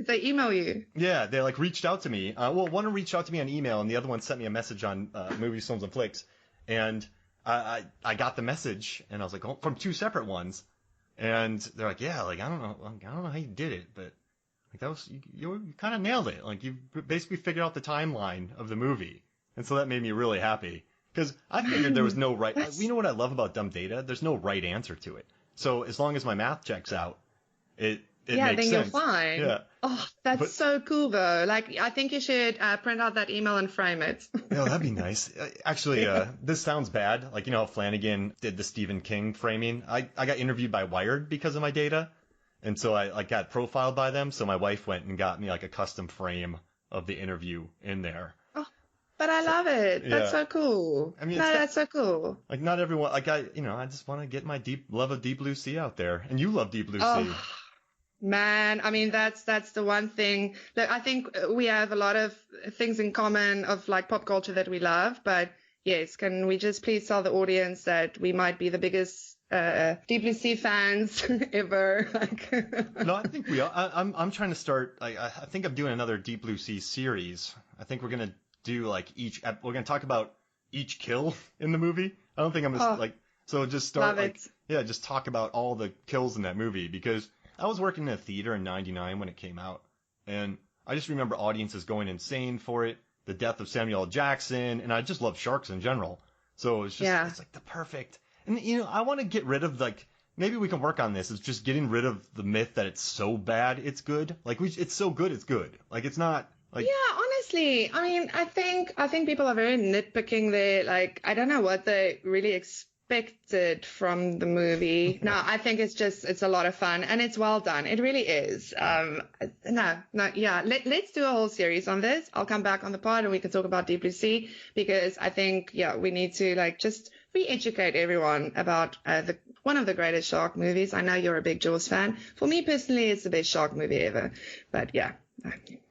they email you? Yeah, they like reached out to me. Well, one reached out to me on email, and the other one sent me a message on Movies, Films, and Flicks. And I got the message, and I was like, from two separate ones. And they're like, yeah, like I don't know how you did it, but like that was you kind of nailed it. Like you basically figured out the timeline of the movie, and so that made me really happy because I figured there was no right. You know what I love about Dumb Data? There's no right answer to it. So as long as my math checks out, it makes sense. You're fine. Yeah. Oh, that's so cool, though. Like, I think you should print out that email and frame it. Oh, that'd be nice. Actually, this sounds bad. Like, you know how Flanagan did the Stephen King framing? I got interviewed by Wired because of my data. And so I got profiled by them. So my wife went and got me like a custom frame of the interview in there. Oh, but I love it. That's so cool. I mean, that's so cool. Like, not everyone, like I just want to get my love of Deep Blue Sea out there. And you love Deep Blue Sea. Man, I mean, that's the one thing that I think we have a lot of things in common of like pop culture that we love. But yes, can we just please tell the audience that we might be the biggest Deep Blue Sea fans ever? No, I think we are. I'm trying to start. I think I'm doing another Deep Blue Sea series. I think we're gonna do like we're gonna talk about each kill in the movie. I don't think I'm just so just start just talk about all the kills in that movie because I was working in a theater in '99 when it came out, and I just remember audiences going insane for it. The death of Samuel L. Jackson, and I just love sharks in general. So it's just it's like the perfect. And I want to get rid of like maybe we can work on this. It's just getting rid of the myth that it's so bad it's good. Like it's so good it's good. Like it's not like honestly, I mean I think people are very nitpicking there. Like I don't know what they really expected from the movie. No, I think it's a lot of fun and it's well done. It really is. Let's do a whole series on this. I'll come back on the pod and we can talk about Deep Blue Sea because I think we need to like just re-educate everyone about one of the greatest shark movies. I know you're a big Jaws fan. For me personally, it's the best shark movie ever. But yeah.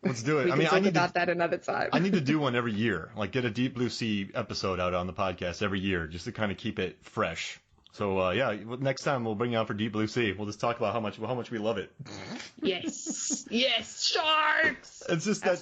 Let's do it. We can talk about that another time. I need to do one every year. Like get a Deep Blue Sea episode out on the podcast every year just to kind of keep it fresh. So next time we'll bring you on for Deep Blue Sea. We'll just talk about how much we love it. Yes, sharks. It's just that,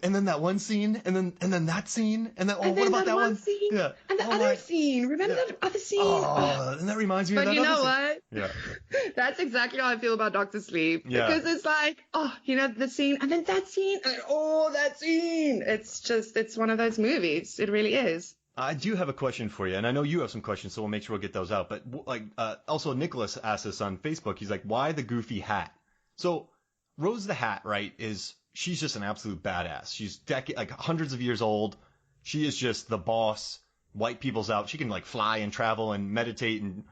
and then that one scene, and then that scene, and then what about that one scene? Yeah, and the other scene. Remember that other scene? Oh, and that reminds me of that other scene. But you know what? Yeah, that's exactly how I feel about Dr. Sleep. Yeah, because it's like, the scene, and then that scene, and that scene. It's one of those movies. It really is. I do have a question for you, and I know you have some questions, so we'll make sure we'll get those out. But also Nicholas asked us on Facebook. He's like, "Why the goofy hat?" So Rose the Hat, right? She's just an absolute badass. She's hundreds of years old. She is just the boss. White people's out. She can like fly and travel and meditate, and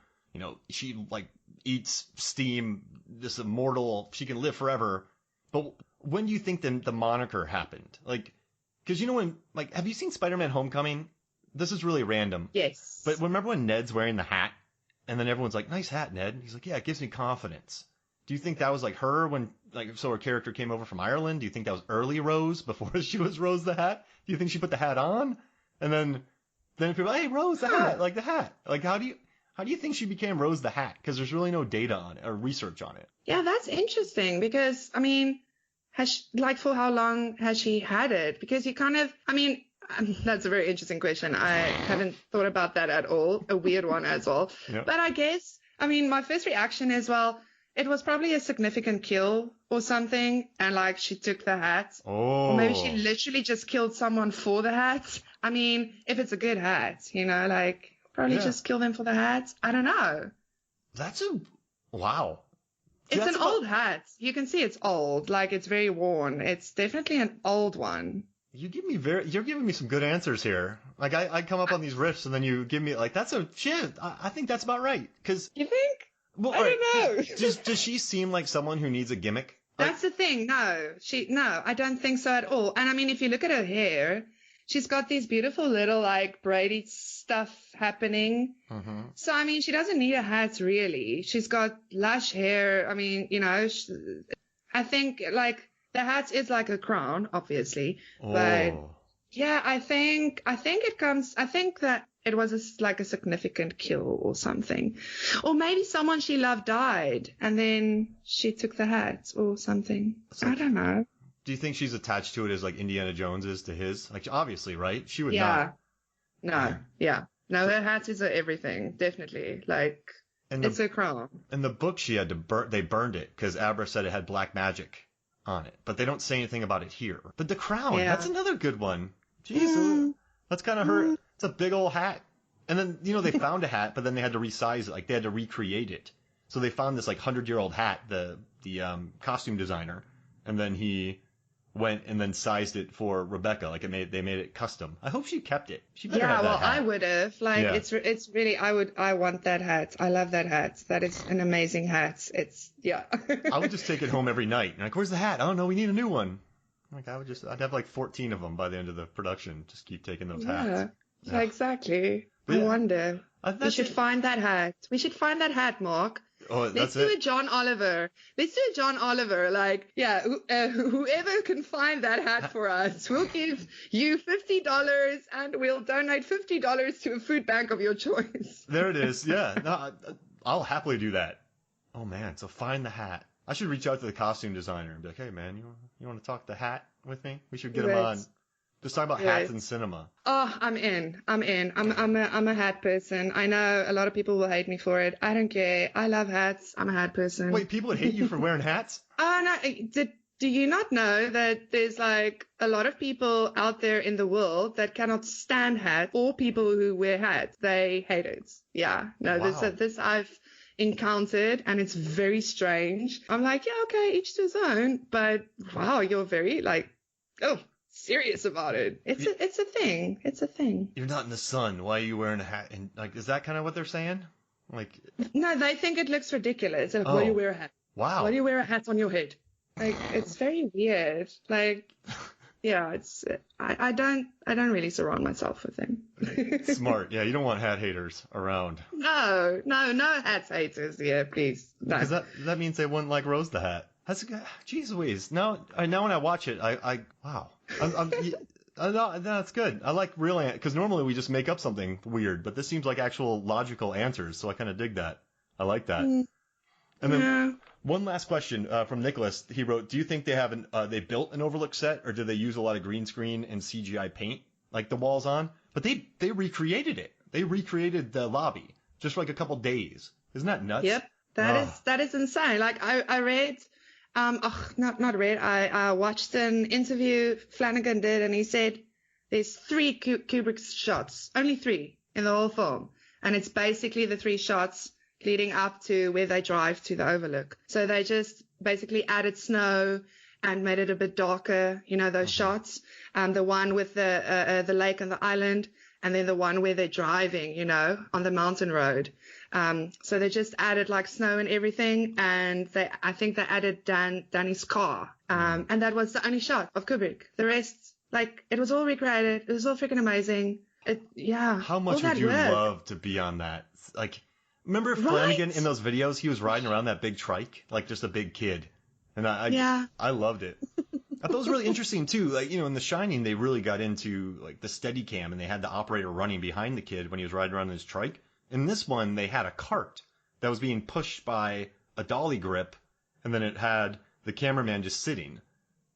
she like eats steam. This immortal. She can live forever. But when do you think the moniker happened? Like, because when have you seen Spider-Man: Homecoming? This is really random. Yes. But remember when Ned's wearing the hat? And then everyone's like, nice hat, Ned. He's like, yeah, it gives me confidence. Do you think that was like her when, so her character came over from Ireland? Do you think that was early Rose before she was Rose the Hat? Do you think she put the hat on? And then people, hey, Rose the Hat, like the hat. Like, how do you think she became Rose the Hat? Because there's really no data on it or research on it. Yeah, that's interesting because, I mean, for how long has she had it? Because that's a very interesting question. I haven't thought about that at all. A weird one as well. Yeah. But I guess, my first reaction is, well, it was probably a significant kill or something, and like she took the hat. Oh. Or maybe she literally just killed someone for the hat. I mean, if it's a good hat, you know, like probably just kill them for the hat. I don't know. Wow. It's an old hat. You can see it's old. Like it's very worn. It's definitely an old one. You're giving me some good answers here. Like I come up on these riffs and then you give me like, that's a shit. I think that's about right. Cause you think? Well, I don't know. Does she seem like someone who needs a gimmick? That's the thing. No, I don't think so at all. And I mean, if you look at her hair, she's got these beautiful little like braided stuff happening. Mm-hmm. So, I mean, she doesn't need a hat really. She's got lush hair. I mean, you know, I think like the hat is like a crown, obviously. Oh. But yeah, I think that it was like a significant kill or something. Or maybe someone she loved died and then she took the hat or something. I don't know. Do you think she's attached to it as like Indiana Jones is to his? Like, obviously, right? She would not. No, yeah. No, her hat is everything, definitely. Like, it's a crown. In the book, she had to they burned it because Abra said it had black magic on it. But they don't say anything about it here. But the crown, that's another good one. Jeez, that's kind of her. It's a big old hat. And then, you know, they found a hat, but then they had to resize it. Like, they had to recreate it. So they found this, like, 100-year-old hat, the costume designer. And then he went and then sized it for Rebecca. Like, they made it custom. I hope she kept it. She better have that hat. I would have. Like, it's really, I want that hat. I love that hat. That is an amazing hat. I would just take it home every night. And like, where's the hat? Oh, no, we need a new one. Like, I'd have like 14 of them by the end of the production. Just keep taking those hats. Yeah, exactly. I wonder. We should find that hat. We should find that hat, Mark. Oh, Let's do a John Oliver. Like, whoever can find that hat for us, we'll give you $50 and we'll donate $50 to a food bank of your choice. There it is. Yeah. No, I'll happily do that. Oh, man. So find the hat. I should reach out to the costume designer and be like, hey, man, you want to talk the hat with me? We should get him on. Just talk about hats in cinema. Oh, I'm in. I'm a hat person. I know a lot of people will hate me for it. I don't care. I love hats. I'm a hat person. Wait, people would hate you for wearing hats? Oh, no. Do you not know that there's like a lot of people out there in the world that cannot stand hats or people who wear hats? They hate it. Yeah. No, wow. This I've encountered and it's very strange. I'm like, yeah, okay, each to his own. But wow, you're very like, serious about it. It's a thing. It's a thing. You're not in the sun. Why are you wearing a hat? And like, is that kind of what they're saying? Like, no, they think it looks ridiculous. Like, why do you wear a hat? Wow. Why do you wear a hat on your head? Like, it's very weird. Like, yeah, I don't really surround myself with them. Smart. Yeah, you don't want hat haters around. No hat haters. Yeah, please. No. Because that means they wouldn't like Rose the Hat. That's jeez Louise. Now when I watch it, wow. No, that's good. I like real because normally we just make up something weird, but this seems like actual logical answers, so I kind of dig that. I like that. And then one last question from Nicholas. He wrote, "Do you think they built an Overlook set, or did they use a lot of green screen and CGI paint like the walls on? But they recreated it. They recreated the lobby just for like a couple days. Isn't that nuts? Yep, that is insane. Like I read." Not read. I watched an interview Flanagan did, and he said there's 3 Kubrick shots, only 3 in the whole film, and it's basically the 3 shots leading up to where they drive to the Overlook. So they just basically added snow and made it a bit darker. You know those shots, the one with the lake and the island, and then the one where they're driving, you know, on the mountain road. So they just added like snow and everything, and I think they added Danny's car. And that was the only shot of Kubrick. The rest, like, it was all recreated. It was all freaking amazing. How much would you love to be on that? Like, remember Flanagan in those videos? He was riding around that big trike, like just a big kid. And I loved it. I thought it was really interesting too. Like, you know, in The Shining, they really got into like the Steadicam, and they had the operator running behind the kid when he was riding around in his trike. In this one, they had a cart that was being pushed by a dolly grip, and then it had the cameraman just sitting.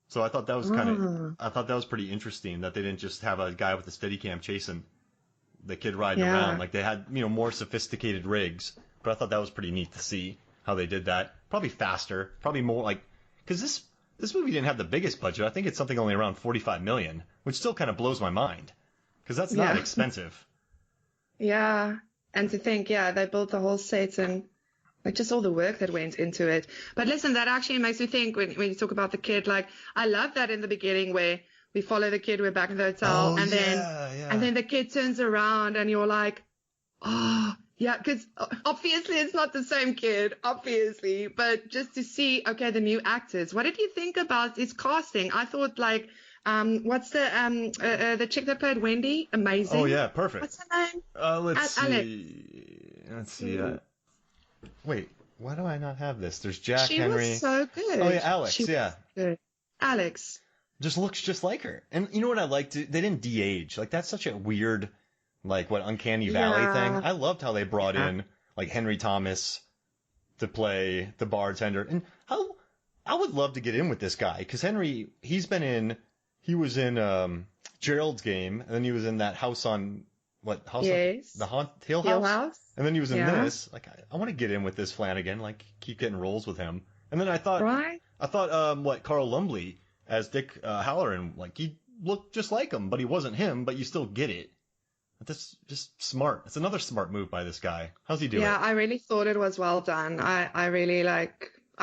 So I thought that was pretty interesting that they didn't just have a guy with a Steadicam chasing the kid riding around. Like, they had, you know, more sophisticated rigs. But I thought that was pretty neat to see how they did that. probably faster, probably more like, because this movie didn't have the biggest budget. I think it's something only around 45 million, which still kind of blows my mind, because that's not expensive. Yeah, and to think, they built the whole set and like just all the work that went into it. But listen, that actually makes me think when you talk about the kid, like I love that in the beginning where we follow the kid, we're back in the hotel, and then the kid turns around and you're like, oh, yeah, because obviously it's not the same kid, obviously, but just to see, okay, the new actors. What did you think about his casting? I thought like, what's the chick that played Wendy? Amazing. Oh yeah, perfect. What's her name? Let's see. Wait, why do I not have this? There's Jack Henry. She was so good. Oh yeah, Alex. She was good. Alex. Just looks just like her. And you know what I liked? They didn't de-age. Like that's such a weird, like what Uncanny Valley thing. I loved how they brought in like Henry Thomas to play the bartender. And how I would love to get in with this guy because Henry, he was in Gerald's Game, and then he was in that house on what house? Yes. The Hill House. And then he was in this. Like I want to get in with this Flanagan. Like keep getting roles with him. And then I thought Carl Lumbly as Dick Halloran, like he looked just like him, but he wasn't him. But you still get it. That's just smart. It's another smart move by this guy. How's he doing? Yeah, I really thought it was well done. I really I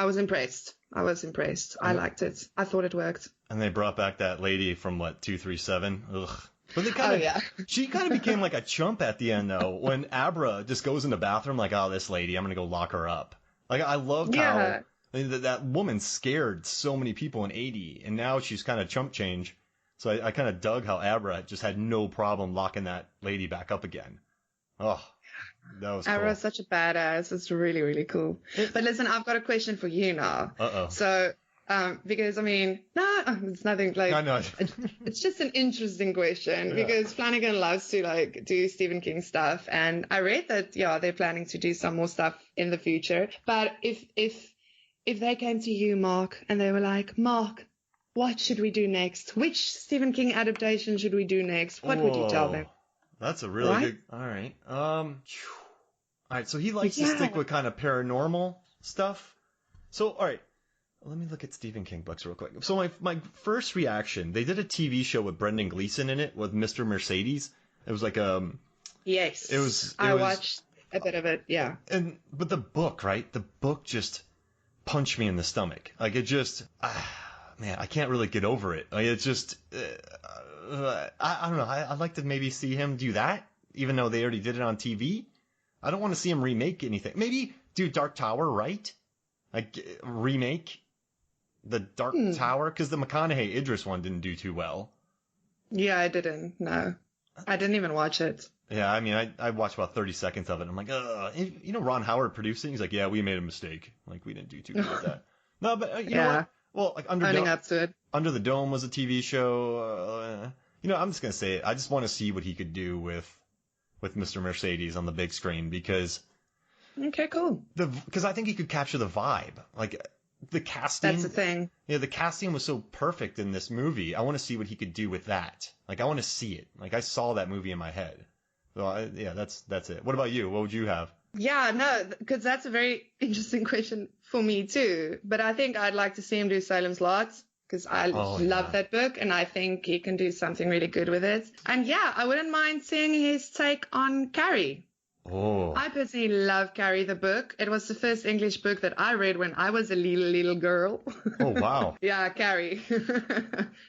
was impressed. I liked it. I thought it worked. And they brought back that lady from 237. Ugh. But they kind of, she kind of became like a chump at the end though, when Abra just goes in the bathroom like, oh, this lady, I'm gonna go lock her up. Like I loved how that woman scared so many people in 80, and now she's kind of chump change. So I kind of dug how Abra just had no problem locking that lady back up again. Oh, that was cool. Abra's such a badass. It's really, really cool. But listen, I've got a question for you now. So, because I mean, no, it's nothing like. I know. It's just an interesting question because Flanagan loves to do Stephen King stuff, and I read that they're planning to do some more stuff in the future. But if they came to you, Mark, and they were like, Mark, what should we do next? Which Stephen King adaptation should we do next? What would you tell them? That's a really good. All right. All right. So he likes to stick with kind of paranormal stuff. So, all right. Let me look at Stephen King books real quick. So my first reaction, they did a TV show with Brendan Gleeson in it with Mr. Mercedes. It was like Yes. I watched a bit of it. Yeah. But the book, right? The book just punched me in the stomach. Like it just. Man, I can't really get over it. Like, it's just, I don't know. I'd like to maybe see him do that, even though they already did it on TV. I don't want to see him remake anything. Maybe do Dark Tower, right? Like, remake the Dark Tower, because the McConaughey Idris one didn't do too well. Yeah, I didn't. No. I didn't even watch it. Yeah, I mean, I watched about 30 seconds of it. I'm like, you know, Ron Howard producing? He's like, yeah, we made a mistake. Like, we didn't do too good with that. No, but you know what? Well, like Under the Dome was a TV show. You know, I'm just gonna say it. I just want to see what he could do with Mr. Mercedes on the big screen because. Okay, cool. Because I think he could capture the vibe, like the casting. That's the thing. Yeah, the casting was so perfect in this movie. I want to see what he could do with that. Like I want to see it. Like I saw that movie in my head. So that's it. What about you? What would you have? Yeah, no, because that's a very interesting question for me too. But I think I'd like to see him do Salem's Lot because I love that book and I think he can do something really good with it. And yeah, I wouldn't mind seeing his take on Carrie. Oh. I personally love Carrie the book. It was the first English book that I read when I was a little girl. Oh, wow. Yeah, Carrie.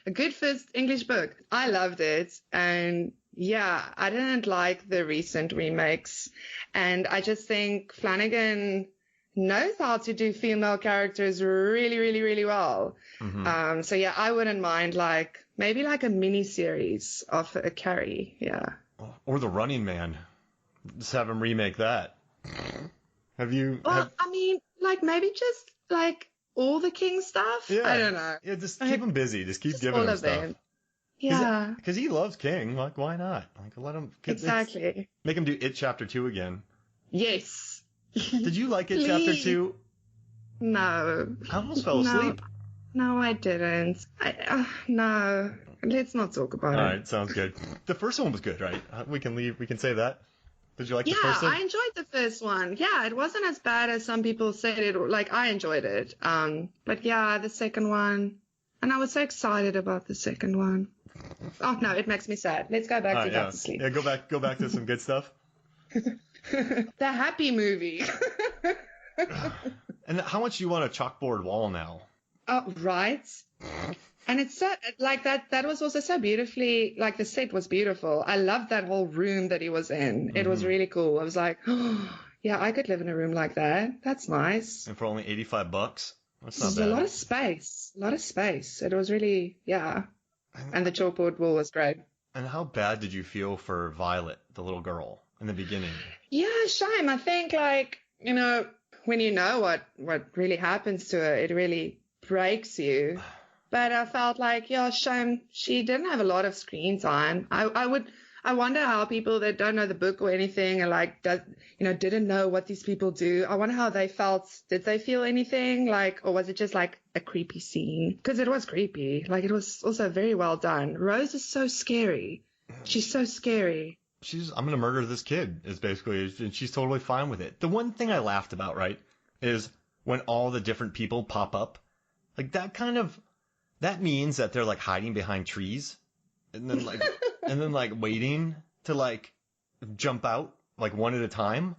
A good first English book. I loved it. And yeah, I didn't like the recent remakes. And I just think Flanagan knows how to do female characters really, really, really well. Mm-hmm. So yeah, I wouldn't mind maybe a mini series of a Carrie. Yeah. Or The Running Man. Just have him remake that. Have you? Well, I mean, maybe just all the King stuff. Yeah. I don't know. Yeah, just keep him busy. Just keep giving him stuff. Them. Yeah. Because he loves King. Like, why not? Let him. Exactly. Make him do It Chapter 2 again. Yes. Did you like It Chapter 2? No. I almost fell asleep. No, I didn't. No. Let's not talk about it. All right, sounds good. The first one was good, right? We can leave. We can say that. Did you like the Yeah, first one? I enjoyed the first one. Yeah, it wasn't as bad as some people said it. Like, I enjoyed it. But yeah, the second one, and I was so excited about the second one. Oh no, it makes me sad. Let's go back to Yeah. Dr. Sleep. Yeah, go back to some good stuff. The happy movie. And how much do you want a chalkboard wall now? Oh, right. And it's so, like, that was also so beautifully, like, the set was beautiful. I loved that whole room that he was in. It was really cool. I was like, oh, yeah, I could live in a room like that. That's nice. And for only $85, that's not There's bad. a lot of space. A lot of space. It was really, yeah. And the chalkboard wall was great. And how bad did you feel for Violet, the little girl, in the beginning? Yeah, shame. I think, like, you know, when you know what really happens to her, it really breaks you. But I felt like, yeah, shame. She didn't have a lot of screen time. I wonder how people that don't know the book or anything and like, didn't know what these people do. I wonder how they felt. Did they feel anything like, or was it just like a creepy scene? Because it was creepy. Like, it was also very well done. Rose is so scary. She's so scary. I'm going to murder this kid, is basically, and she's totally fine with it. The one thing I laughed about, right, is when all the different people pop up, like that means that they're like hiding behind trees and then like waiting to like jump out like one at a time.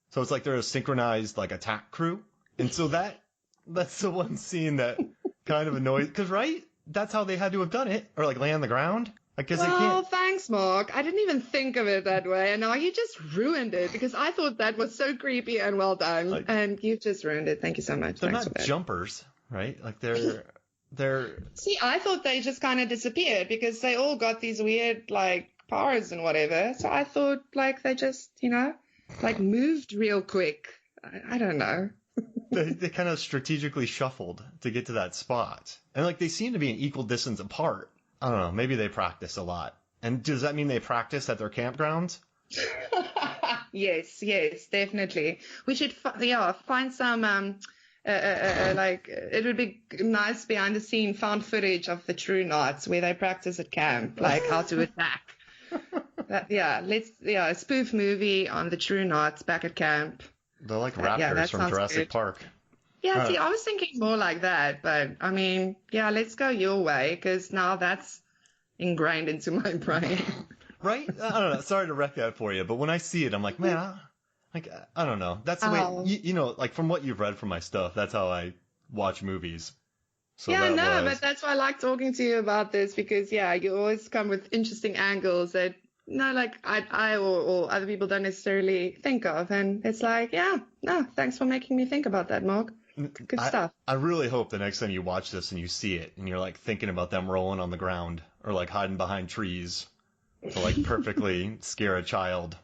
So it's like they're a synchronized like attack crew. And so that's the one scene that kind of annoys, because right? That's how they had to have done it, or like lay on the ground. Because they can't. Thanks, Mark. I didn't even think of it that way, and now you just ruined it because I thought that was so creepy and well done, and you've just ruined it. Thank you so much. They're Thanks not for that. jumpers, right? Like they're. See, I thought they just kind of disappeared because they all got these weird like powers and whatever. So I thought like they just, like moved real quick. I don't know. They kind of strategically shuffled to get to that spot, and like they seem to be an equal distance apart. I don't know. Maybe they practice a lot. And does that mean they practice at their campgrounds? Yes, definitely. We should, find some, like, it would be nice behind the scene found footage of the True Knots where they practice at camp, like how to attack. A spoof movie on the True Knots back at camp. They're like raptors from Jurassic Park. Yeah, see, I was thinking more like that, but I mean, yeah, let's go your way because now that's ingrained into my brain. Right? I don't know. Sorry to wreck that for you, but when I see it, I'm like, man, I don't know. That's the way, like from what you've read from my stuff, that's how I watch movies. So but that's why I like talking to you about this because, yeah, you always come with interesting angles that, like I or other people don't necessarily think of. And it's like, thanks for making me think about that, Mark. Good stuff. I really hope the next time you watch this and you see it and you're like thinking about them rolling on the ground or like hiding behind trees to like perfectly scare a child.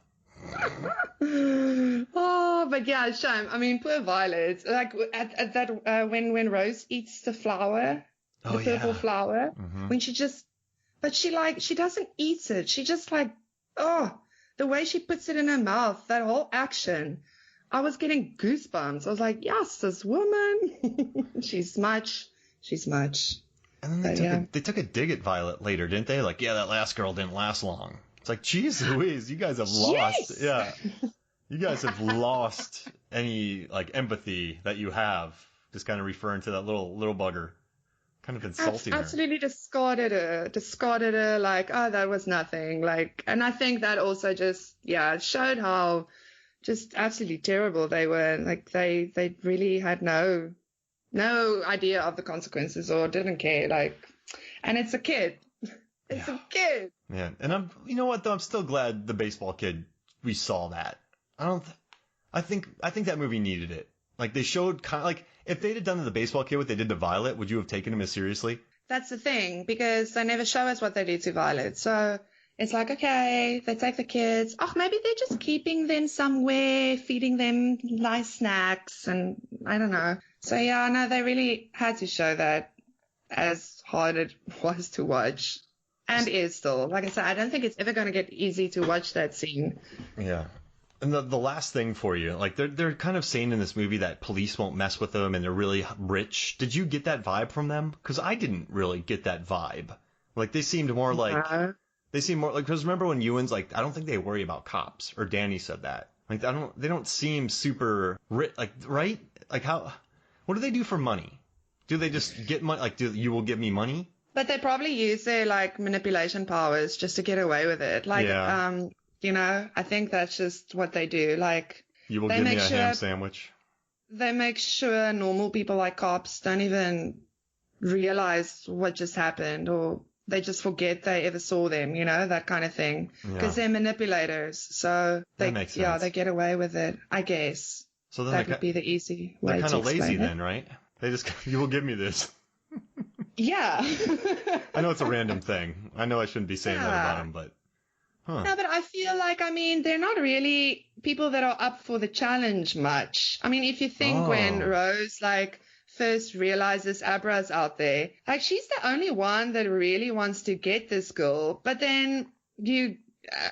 Oh, but yeah, shame. I mean, poor Violet. Like at that when Rose eats the flower, the purple flower, when she doesn't eat it. She just like, the way she puts it in her mouth, that whole action. I was getting goosebumps. I was like, yes, this woman. She's much. And then they took a dig at Violet later, didn't they? Like, yeah, that last girl didn't last long. It's like, geez Louise, you guys have lost. Yeah. You guys have lost any, like, empathy that you have. Just kind of referring to that little bugger. Kind of insulting her. Absolutely discarded her. Like, oh, that was nothing. Like, and I think that also just, showed how just absolutely terrible they were. Like they really had no idea of the consequences or didn't care. Like, and it's a kid. It's a kid. Yeah, and you know what though? I'm still glad the baseball kid. We saw that. I think that movie needed it. Like they showed kind of like if they'd have done to the baseball kid what they did to Violet, would you have taken him as seriously? That's the thing because they never show us what they did to Violet. So. It's like, okay, they take the kids. Oh, maybe they're just keeping them somewhere, feeding them nice snacks, and I don't know. So, they really had to show that as hard it was to watch and is still. Like I said, I don't think it's ever going to get easy to watch that scene. Yeah. And the last thing for you, like they're kind of saying in this movie that police won't mess with them and they're really rich. Did you get that vibe from them? Because I didn't really get that vibe. Like they seemed more like... They seem more like, because remember when Ewan's like, I don't think they worry about cops, or Danny said that. Like, they don't seem super rich, like, right? Like, what do they do for money? Do they just get money? Like, you will give me money? But they probably use their like manipulation powers just to get away with it. Like, Yeah. you know, I think that's just what they do. Like, You will they give me make a sure ham sandwich. they make sure normal people like cops don't even realize what just happened, or they just forget they ever saw them, you know, that kind of thing. Because Yeah. they're manipulators. So That makes sense. they get away with it, I guess. So then That would be the easy they're way kind to of lazy explain it. then, right? They just, you will give me this. Yeah. I know it's a random thing. I know I shouldn't be saying that about them, but, huh. No, but I feel like, I mean, they're not really people that are up for the challenge much. I mean, if you think when Oh. Rose, like, first realizes Abra's out there, like, she's the only one that really wants to get this girl. But then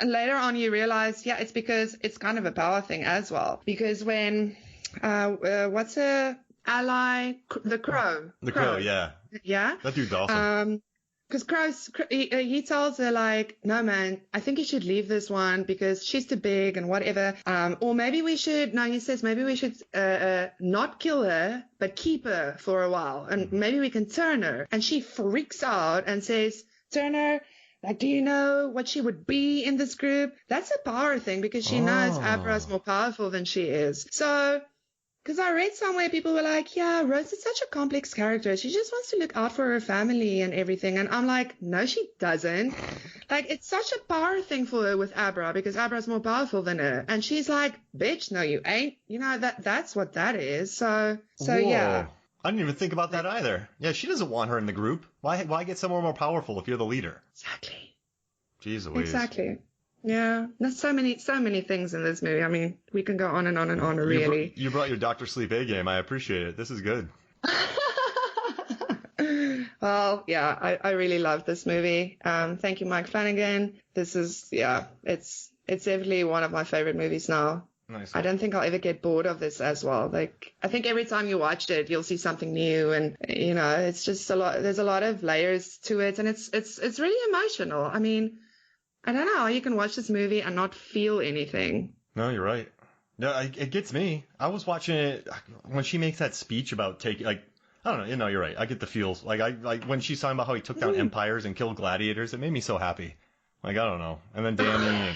later on you realize, yeah, it's because it's kind of a power thing as well. Because when, what's her ally? The Crow. The Crow, yeah. Yeah? That dude's awesome. Because he tells her, like, no, man, I think you should leave this one because she's too big and whatever. Or maybe we should, no, he says, maybe we should not kill her, but keep her for a while. And maybe we can turn her. And she freaks out and says, turn her? Like, do you know what she would be in this group? That's a power thing because she knows Abra's more powerful than she is. So, because I read somewhere people were like, yeah, Rose is such a complex character. She just wants to look out for her family and everything. And I'm like, no, she doesn't. Like, it's such a power thing for her with Abra because Abra's more powerful than her. And she's like, bitch, no, you ain't. You know, that's what that is. So yeah. I didn't even think about that either. Yeah, she doesn't want her in the group. Why get someone more powerful if you're the leader? Exactly. Jeez Louise. Exactly. Yeah, there's so many things in this movie. I mean, we can go on and on and on, really. You brought your Dr. Sleep A game. I appreciate it. This is good. Well, yeah, I really love this movie. Thank you, Mike Flanagan. This is, it's definitely one of my favorite movies now. Nice. I don't think I'll ever get bored of this as well. Like, I think every time you watch it, you'll see something new, and you know, it's just there's a lot of layers to it, and it's really emotional. I mean, I don't know how you can watch this movie and not feel anything. No, you're right. No, it gets me. I was watching it when she makes that speech about taking, like, I don't know. You know, you're right. I get the feels. Like when she's talking about how he took down empires and killed gladiators, it made me so happy. Like, I don't know. And then Danny.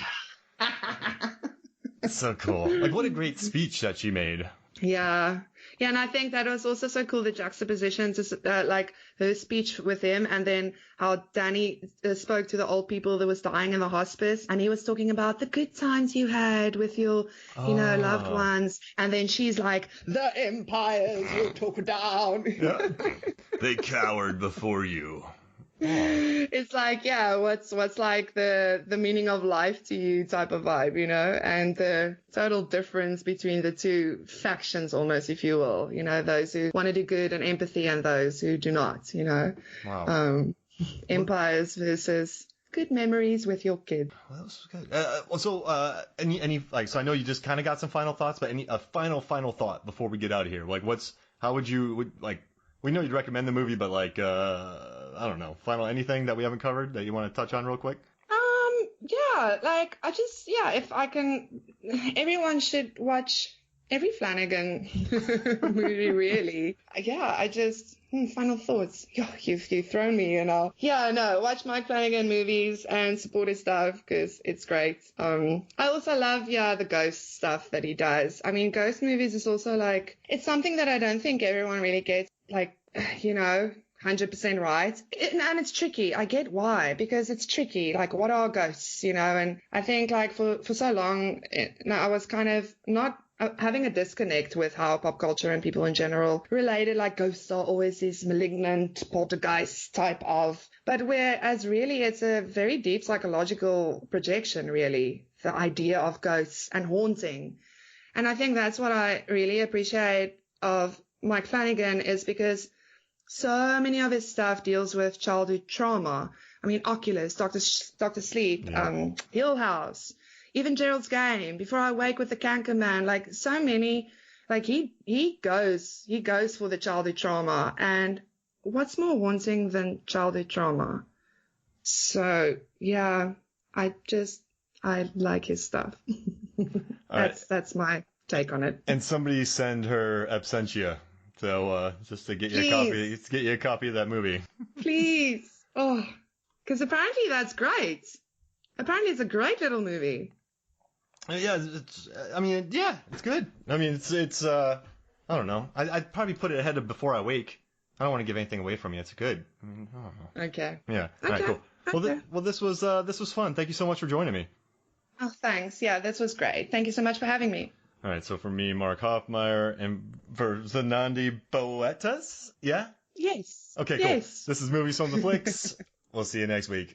It's so cool. Like, what a great speech that she made. Yeah. Yeah, and I think that was also so cool, the juxtaposition to like her speech with him, and then how Danny spoke to the old people that was dying in the hospice, and he was talking about the good times you had with your, you know, loved ones, and then she's like, the empires will took down. Yeah. They cowered before you. It's like, yeah, what's like the meaning of life to you type of vibe, you know, and the total difference between the two factions almost, if you will, you know, those who want to do good and empathy and those who do not, you know. Wow. Empires versus good memories with your kid. Well, that was good. Any like, so I know you just kind of got some final thoughts, but a final thought before we get out of here? Like, how would you like? We know you'd recommend the movie, but like, I don't know, anything that we haven't covered that you want to touch on real quick? Yeah, like, if I can, everyone should watch every Flanagan movie, really. Yeah, final thoughts. You've thrown me, you know. Yeah, no, watch Mike Flanagan movies and support his stuff because it's great. I also love, the ghost stuff that he does. I mean, ghost movies is also like, it's something that I don't think everyone really gets, like, you know, 100% right. And it's tricky. I get why, because it's tricky. Like, what are ghosts, you know? And I think, like, for so long, I was kind of not having a disconnect with how pop culture and people in general related, like, ghosts are always this malignant poltergeist type of, but whereas really it's a very deep psychological projection, really, the idea of ghosts and haunting. And I think that's what I really appreciate of Mike Flanagan, is because so many of his stuff deals with childhood trauma. I mean, Oculus, Dr. Sleep, Hill House, even Gerald's Game, Before I Wake with the Canker Man, like so many, like he goes for the childhood trauma. And what's more haunting than childhood trauma? So yeah, I like his stuff. All right. That's my take on it. And somebody send her Absentia. So just to get you Please, a copy of that movie. please. Oh, because apparently that's great. Apparently it's a great little movie. Yeah, it's good. I mean, it's I don't know. I'd probably put it ahead of Before I Wake. I don't want to give anything away from you. It's good. I mean, I don't know. Okay. Yeah. All Okay. right, cool. Okay. Well, this was fun. Thank you so much for joining me. Oh, thanks. Yeah, this was great. Thank you so much for having me. All right, so for me, Mark Hoffmeyer, and for Zanandi Boetas, yeah? Yes. Okay, cool. Yes. This is Movies from the Flicks. We'll see you next week.